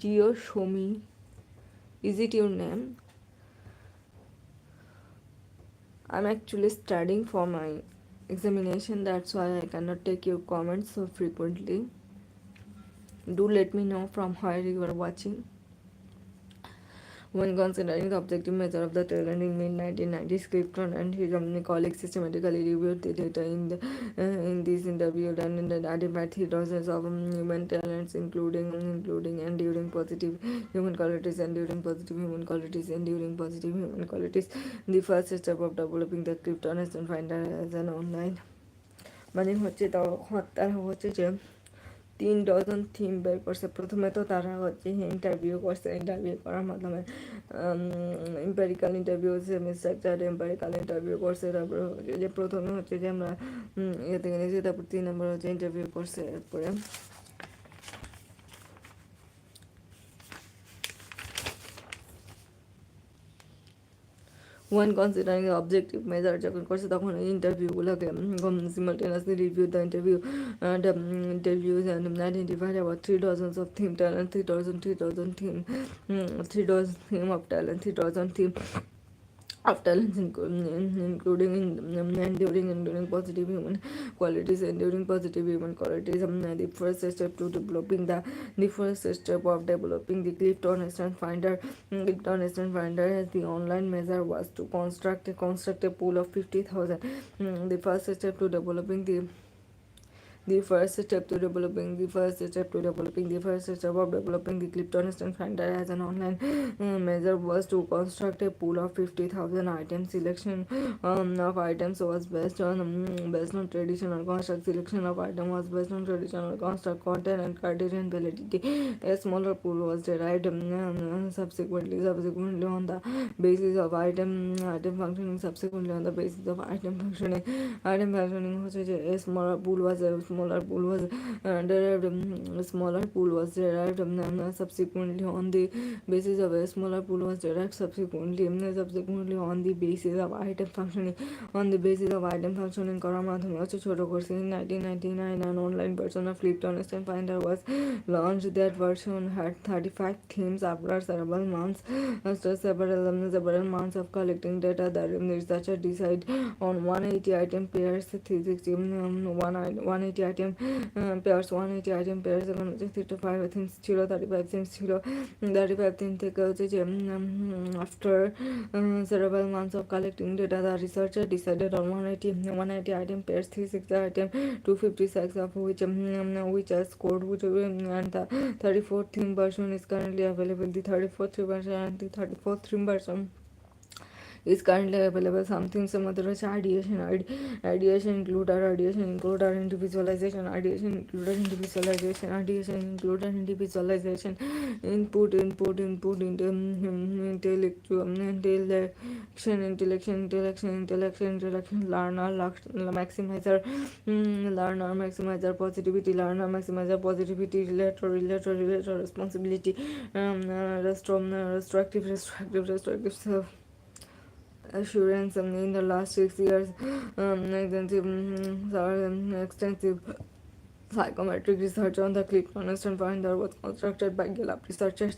S1: Jio Shami, is it your name? I'm actually studying for my examination, that's why I cannot take your comments so frequently. Do let me know from where you are watching. When considering the objective measure of the talent in mid-1990s, Clifton and his colleagues systematically reviewed the data in this interview and identified 3 dozens of human talents, including enduring positive human qualities, The first step of developing the Clifton finder as an online মানে হচ্ছে তারা হচ্ছে যে 3 dozen theme বের করছে। প্রথমে তো তারা হচ্ছে ইন্টারভিউ করছে, ইন্টারভিউ করার মাধ্যমে এম্পেরিক্যাল ইন্টারভিউ, সেমিস্ট্রাকচার এম্পেরিক্যাল ইন্টারভিউ করছে। তারপরে যে প্রথমে হচ্ছে যে আমরা ইয়েতে গেছি, তারপর 3 নম্বর হচ্ছে ইন্টারভিউ করছে। এরপরে when considering the objective measure যখন করছে তখন ইন্টারভিউগুলোকে simultaneously review the interviews and identified about 3 dozens of theme talent, 3 dozen theme of talent, 3 dozen theme of talents, including enduring positive human qualities. The first step of developing the Clifton finder as the online measure was to construct a pool of 50,000. The first step to developing the first step of developing the Clifton finder as an online measure was to construct a pool of 50,000 items. Selection of items was based on traditional construct. Selection of item was based on traditional construct, content and criterion validity. A smaller pool was derived subsequently on the basis of item functioning. হচ্ছে যে a smaller pool was derived subsequently on the basis of item functioning করার মাধ্যমে হচ্ছে ছোট করছে। In 1999 an online version of Clifton Finder was launched. That version had 35 themes. After several months of collecting data, the researcher decided on 180 item pairs, 180 item pairs এখন হচ্ছে 35 themes ছিল, 35 themes ছিল। 35 theme থেকে হচ্ছে যে after several months of collecting data, the researcher decided on 180 item pairs, 360 item, 256 of which are scored, and the 34th theme version is currently available. The 34th theme version is currently available. Some things মধ্যে রয়েছে ideation includer individualization, input intellection, learner maximizer positivity, relator responsibility, restorative self assurance. In the last 6 years, extensive psychometric research on the Clifton finder was constructed by Gallup researchers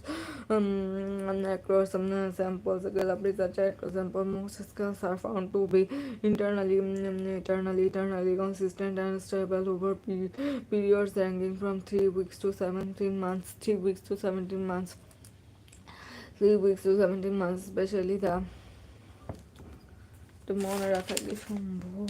S1: across some samples. Gallup researchers across samples, most scales are found to be eternally consistent and stable over periods ranging from 3 weeks to 17 months. 3 weeks to 17 months, especially the মনে রাখা কি সম্ভব?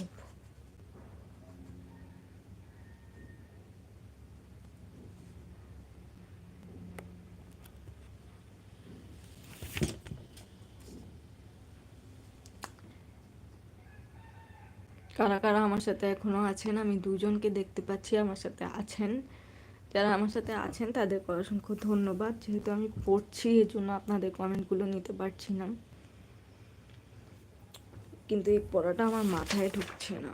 S1: কারা কারা আমার সাথে এখনো আছেন, আমি দুজনকে দেখতে পাচ্ছি আমার সাথে আছেন। যারা আমার সাথে আছেন তাদেরকে অসংখ্য ধন্যবাদ। যেহেতু আমি পড়ছি এর জন্য আপনাদের কমেন্টগুলো নিতে পারছি না, কিন্তু এই পড়াটা আমার মাথায় ঢুকছে না।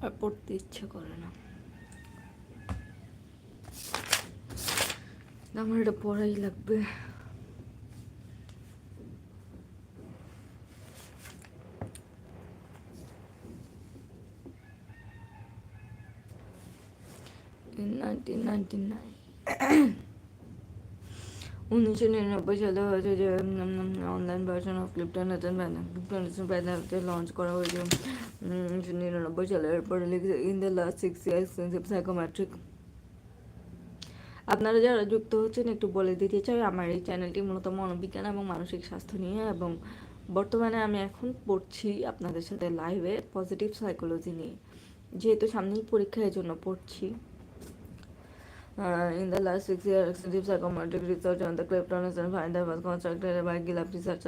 S1: আর পড়তে ইচ্ছে করে না, আমার এটা পড়াই লাগবে। In 1999 1999 সালে হয়েছে যে online version of Clifton launch করা হয়েছে 1999 সালে। এরপরে লিখেছে in the last 6 years psychometric. আপনারা যারা যুক্ত হচ্ছেন একটু বলে দিতে চাই, আমার এই চ্যানেলটি মূলত মনোবিজ্ঞান এবং মানসিক স্বাস্থ্য নিয়ে, এবং বর্তমানে আমি এখন পড়ছি আপনাদের সাথে লাইভে পজিটিভ সাইকোলজি নিয়ে। যেহেতু সামনেই পরীক্ষা, এই জন্য পড়ছি। In the last 6 years, extensive psychometric research on the Clifton finder was constructed by Gallup researchers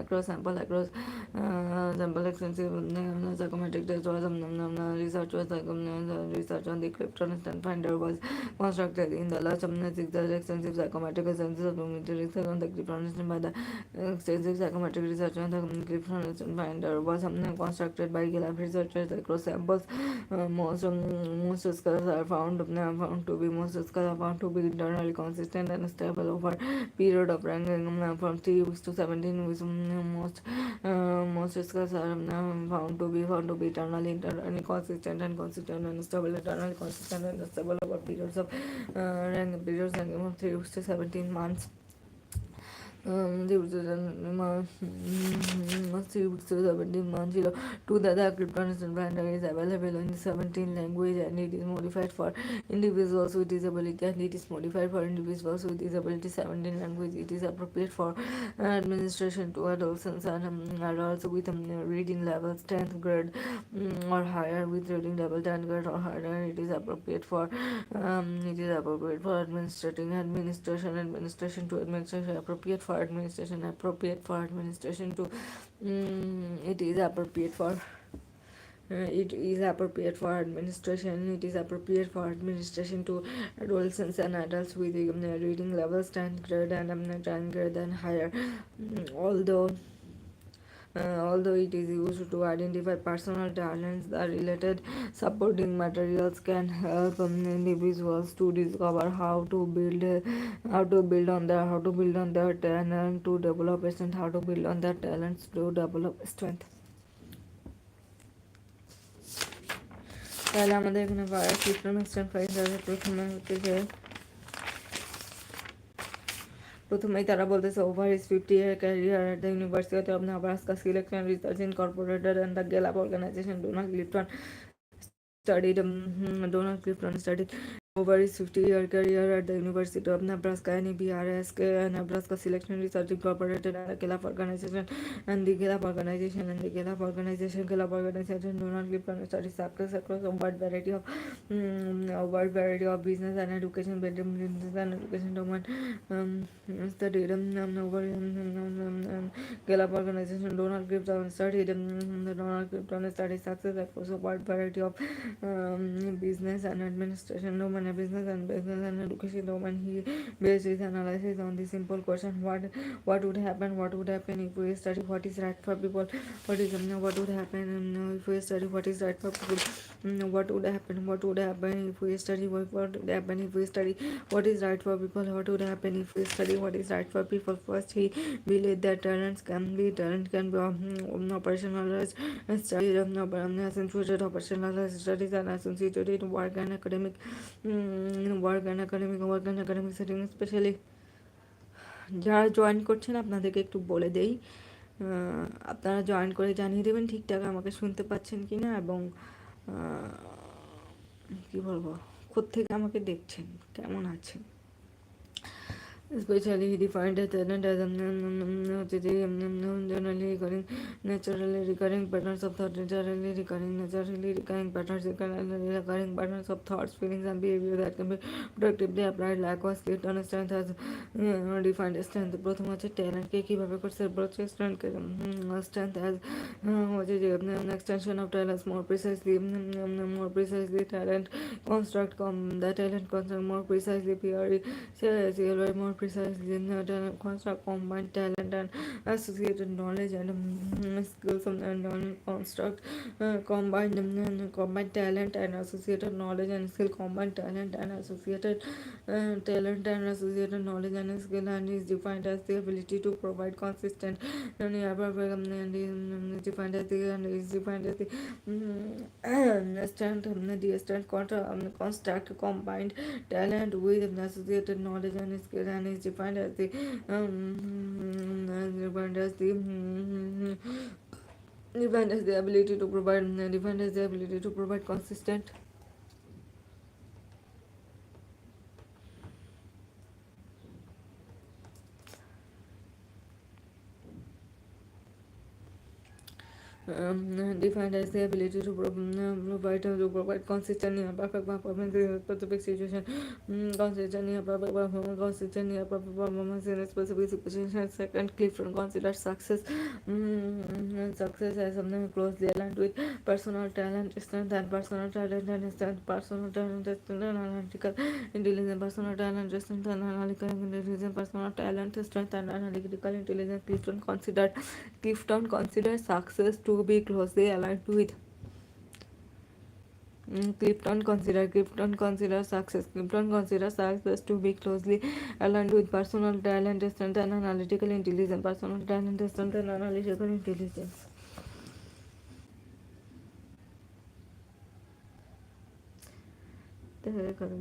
S1: across sample extensive psychometric test was research on the Clifton finder was constructed in the last 6 years. Extensive psychometric research on the Clifton by the extensive psychometric research on the Clifton finder was constructed by Gallup researchers across samples. Most scales are found to be internally consistent and stable over period of ranging from 3 weeks to 17 weeks. Most scales are found to be internally consistent and stable, internally consistent and stable over periods ranging from 3 weeks to 17 months. 17 months. To the Clifton finder is available in 17 languages and it is modified for individuals with disability, and it is modified for individuals with disability 17 languages. It is appropriate for administration to adolescents and adults with reading levels 10th grade or higher. With reading level 10th grade or higher, it is appropriate for administration to administration, appropriate for administration to it is appropriate for administration to adolescents and adults with reading levels 10th grade and higher. Although it is used to identify personal talents, the related supporting materials can help individuals to discover how to build on their talent to develop strength, how to build on their talents to develop strength. তাহলে আমাদের এখানে প্রথমেই তারা বলতেছে over his 50 year career at the University of Nebraska, selection research incorporated and the Gallup organization. Donald Clifton studied over his 50-year career at the University of Nebraska, NEBRSK, Nebraska Selection Research Incorporated, and the Gallup Organization, Gallup Organization, Donald Clifton studies success across a wide variety of business and education, business and education domain. Studied Gallup Organization, Donald Clifton studied Donald Clifton studies success across a wide variety of business and administration domain, business and education domain. He based his analysis on the simple question: what would happen? What would happen if we study what is right for people? What would happen if we study what is right for people? What would happen? What would happen if we study what would happen if we study what is right for people? What would happen if we study what is right for people? First, he believed that talent can be operationalized and studied operationalized studies and associated in work and academic setting, especially যারা join করছেন আপনাদেরকে একটু বলে দেই, আপনারা join করে জানিয়ে দেবেন ঠিকঠাক আমাকে শুনতে পাচ্ছেন কিনা এবং কি বলবো কোত্থেকে আমাকে দেখছেন, কেমন আছেন। Especially he defined the talent as generally recurring, naturally recurring patterns of thought, naturally recurring patterns of thoughts, feelings, and behavior that can be productively applied. Likewise, Clifton strength has defined strength. প্রথম হচ্ছে ট্যালেন্টকে কীভাবে করছে, বলছে স্ট্রেংথকে strength as হচ্ছে যে extension of talents, more precisely talent construct the talent construct more precisely more precisely construct combined talent and associated knowledge and skills and construct combined talent and associated knowledge and skill, combined talent and associated knowledge and skill, and is defined as the ability to provide consistent and is defined as the strength construct combined talent with associated knowledge and skill, and is defined as the ability to provide consistent defined as the ability to provide consistent perfect performance in a specific situation, consistent perfect performance in a specific situation. Second, Clifton considers success as something closely aligned with personal talent, strength, and personal talent and strength, personal talent, strength, and analytical intelligence, personal talent, strength, and analytical intelligence, personal talent, strength, and analytical intelligence. Clifton considers success to be closely aligned with Clifton considers success to be closely aligned with personal talent, strength, and analytical intelligence. Personal talent, strength, and analytical intelligence.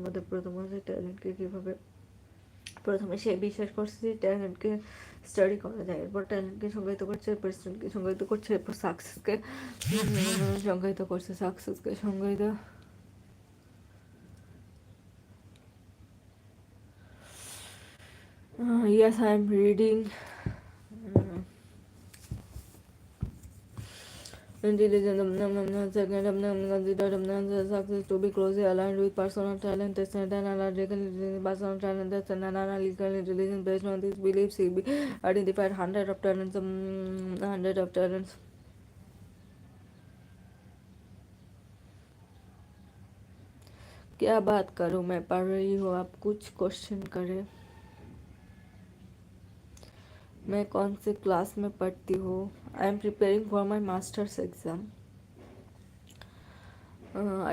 S1: মধ্যে প্রথম হচ্ছে ট্যালেন্টকে কীভাবে প্রথমে সে বিশ্বাস করছে যে ট্যালেন্টকে study করা যায়, এরপর ট্যালেন্টকে সংজ্ঞায়িত করছে, এরপর স্ট্রেংথকে সংজ্ঞায়িত করছে, এরপর সাকসেসকে সংজ্ঞায়িত করছে, yes, I am reading intelligence. Second, consider success to be closely aligned with personal talent, strength, and analytical intelligence. Personal talent and analytical intelligence. Based on these beliefs, he identified 100 of talents. क्या बात करूँ, मैं पढ़ रही हूँ, आप कुछ question करें। मैं कौन से क्लास में पढ़ती हूँ? I am preparing for my masters exam.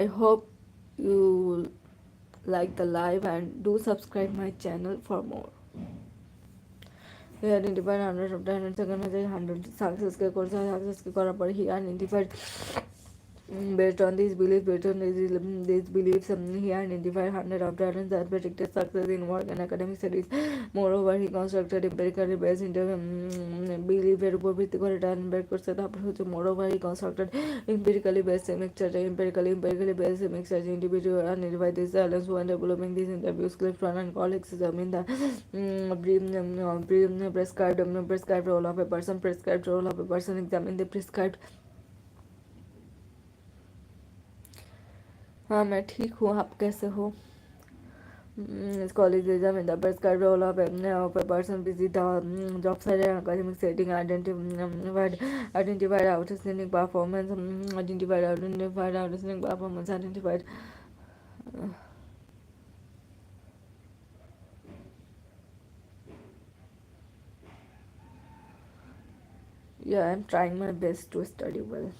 S1: I hope you like the live and do subscribe my channel for more. He identified 100 of talent. Second, 100 success के कोर्स कরার পর he identified Based on these beliefs, he identified hundreds of patterns that predicted success in work and academic studies. Moreover, he constructed empirically based belief এর উপর ভিত্তি করে talent বের করছে। তারপর হচ্ছে moreover, he constructed empirically based empirically based mixture individual identified these talents when developing these interviews. Clifton and colleagues examined the prescribed role of a person, examine the prescribed. हाँ मैं ठीक हूँ, आप कैसे हो? Scholarism in the prescribed role of a person visit the job site and academic setting, identified outstanding performance, identified. Yeah, I'm trying my best to study well.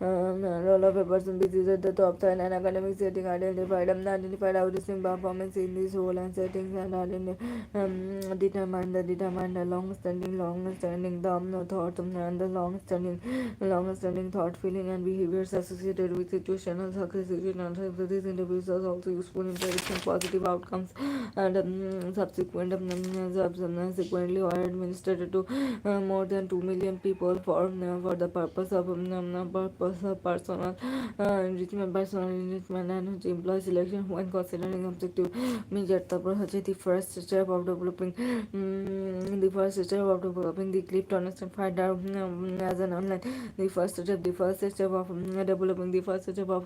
S1: Role of a person busy at the top side and academic setting, identified outstanding performance in this role and settings, and determine the long-standing the thought and the long-standing thought, feeling and behaviors associated with situational success. These interviews are also useful in predicting positive outcomes and subsequently are administered to more than 2 million people for the purpose of personal enrichment and employee selection when considering objective measure. তারপর হচ্ছে the first step of developing the CliftonStrengths finder as an online. The first step of developing the first step of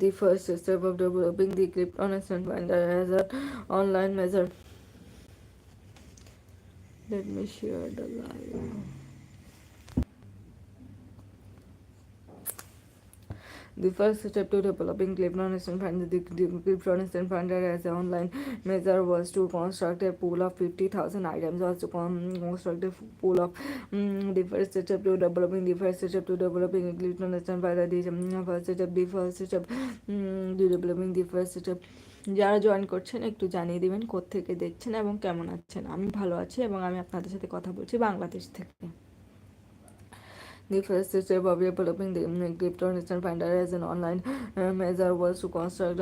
S1: the first step of developing the CliftonStrengths finder as an online measure. Let me share the live. The first step to developing CliftonStrengths finder, the CliftonStrengths finder as an online measure was to construct a pool of 50,000 items. Was to construct a pool of the first step to developing a CliftonStrengths finder. The first step. যারা join করছেন একটু জানিয়ে দিবেন কোত্থেকে দেখছেন এবং কেমন আছেন। আমি ভালো আছি এবং আমি আপনাদের সাথে কথা বলছি বাংলাদেশ থেকে। The first step of developing the CliftonStrengths finder as an online measure was to construct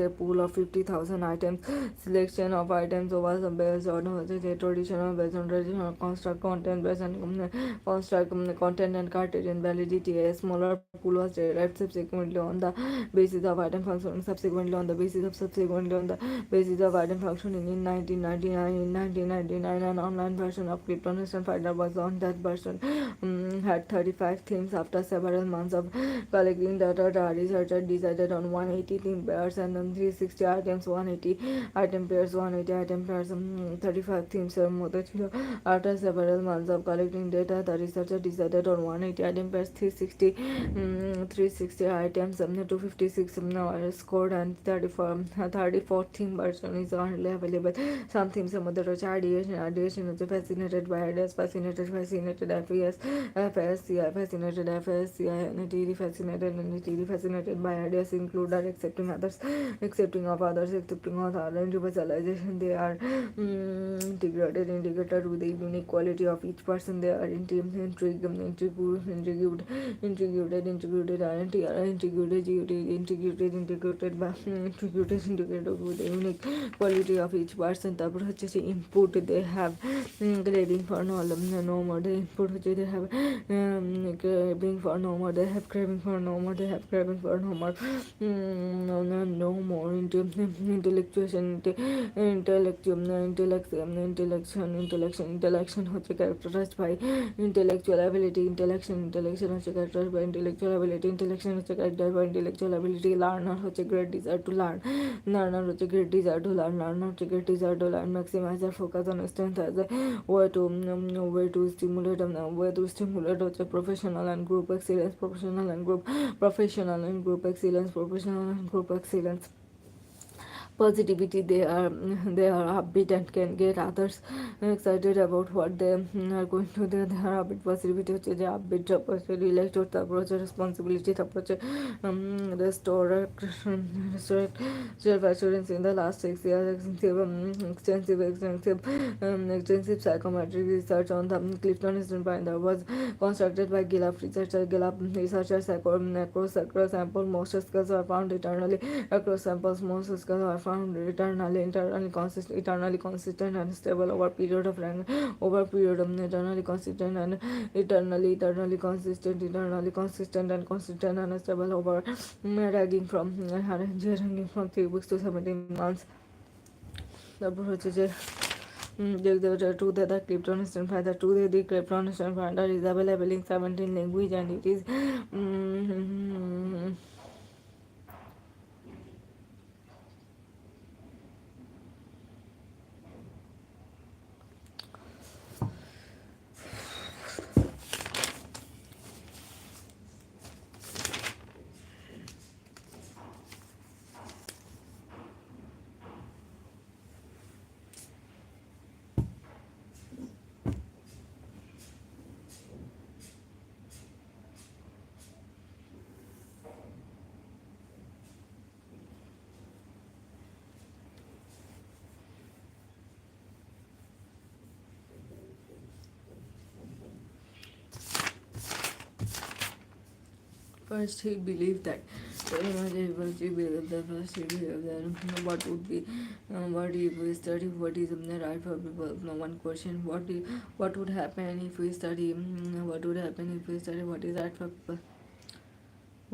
S1: a pool of 50,000 items. Selection of items was based on traditional construct content based on construct content and criterion validity. A smaller pool was derived subsequently on the basis of item functioning. Basis of item functioning in 1999, an online version of CliftonStrengths finder was on. That version had 35 themes. After several months of collecting data, the researcher decided on 180 theme pairs and 360 items, 180 item pairs, 35 themes. After several months of collecting data, the researcher decided on 180 item pairs, 360 items, 256 scored, and 34 theme version is currently available. Some themes are ideation is fascinated by ideas, fascinated fascinated by ideas include are accepting of others, individualization. They are integrated with the unique quality of each person. They are integrated with the unique quality of each person. তারপর হচ্ছে যে input they have craving for no more. The input which they have craving for no more. They have craving for no more. No more intellection হচ্ছে characterized by intellectual ability. Intellection হচ্ছে characterized by intellectual ability. Intellection হচ্ছে characterized by intellectual ability. Learner হচ্ছে great desire to learn. Learner হচ্ছে great desire to learn. Maximize their focus on strength as a way to stimulate হচ্ছে professional and group excellence. positivity. They are upbeat and can get others excited about what they are going to do. They are upbeat positivity হচ্ছে যে upbeat তারপর হচ্ছে related তারপর হচ্ছে responsibility তারপর হচ্ছে restore self assurance in the last 6 years. Extensive psychometric research on the Clifton binder was constructed by Gallup researcher. Gallup researchers across sample most scales were found eternally across samples. Most scales are found eternally consistent and stable over period of eternally consistent and eternally consistent and consistent and stable over ranging from 3 weeks to 17 months. তারপর হচ্ছে যে the truth that the CliftonStrengths finder, the truth that the CliftonStrengths finder is available in 17 language and it is first he believed that what would be what if we study what is right for people. No one question what would happen if we study what would happen if we study what is right for people.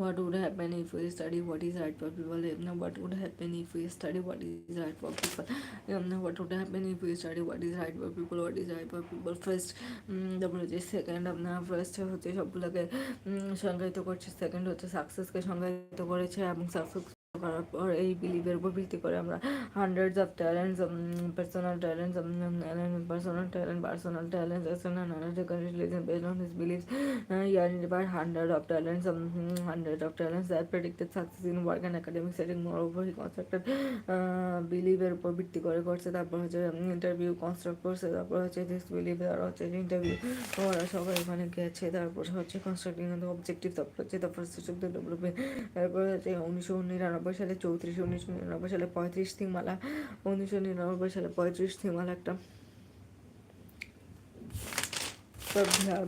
S1: What would happen if we study what is right for people? What would happen if we study what is right for people? What would happen if we study what is right for people? What is right for people? First তারপর হচ্ছে second আপনার first হচ্ছে সবগুলোকে সংজ্ঞায়িত করছে, second হচ্ছে সাকসেসকে সংজ্ঞায়িত করেছে এবং সাকসেস করার পর এই বিলিভের উপর ভিত্তি করে আমরা hundreds of talents personal talents based on his beliefs he identified hundred of talents that predicted success in work and academic setting. Moreover he constructed বিলিভের উপর ভিত্তি করে করছে, তারপর হচ্ছে ইন্টারভিউ কনস্ট্রাক্ট করছে, তারপর হচ্ছে দিস বিলিভ আর হচ্ছে ইন্টারভিউ ওরা সবাই ওখানে গেছে, তারপর হচ্ছে কনস্ট্রাক্টিং অবজেক্টিভ, তারপর হচ্ছে ডেভেলপমেন্ট, তারপর হচ্ছে 1999 সালে 1999 সালে 35 থিমালা 1999 সালে 35 থিমালা একটা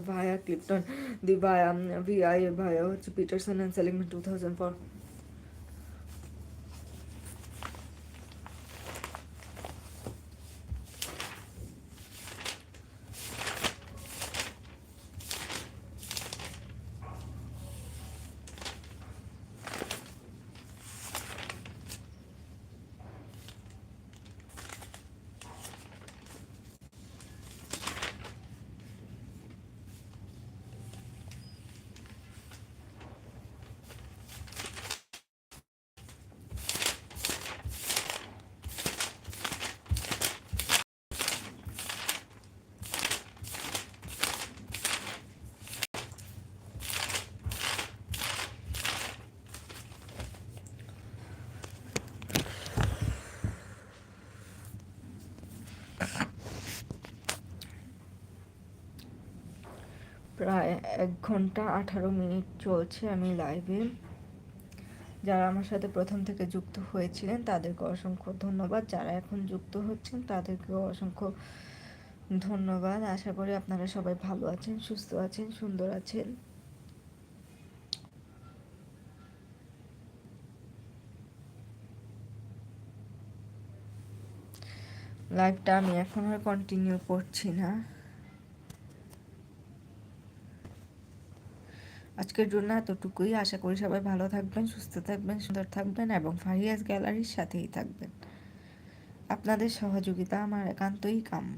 S1: via Clifton, the via হচ্ছে Peterson and Seligman 2004. প্রায় 1 ঘন্টা 18 মিনিট চলছে আমি লাইভে। যারা আমার সাথে প্রথম থেকে যুক্ত হয়েছিলেন তাদেরকে অসংখ্য ধন্যবাদ, যারা এখন যুক্ত হচ্ছেন তাদেরকেও অসংখ্য ধন্যবাদ। আশা করি আপনারা সবাই ভালো আছেন, সুস্থ আছেন, সুন্দর আছেন। লাইভটা আমি এখন আর কন্টিনিউ করছি না। আজকের জন্য এতটুকুই। আশা করি সবাই ভালো থাকবেন, সুস্থ থাকবেন, সুন্দর থাকবেন এবং ফারিয়াস গ্যালারির সাথেই থাকবেন। আপনাদের সহযোগিতা আমার একান্তই কাম্য।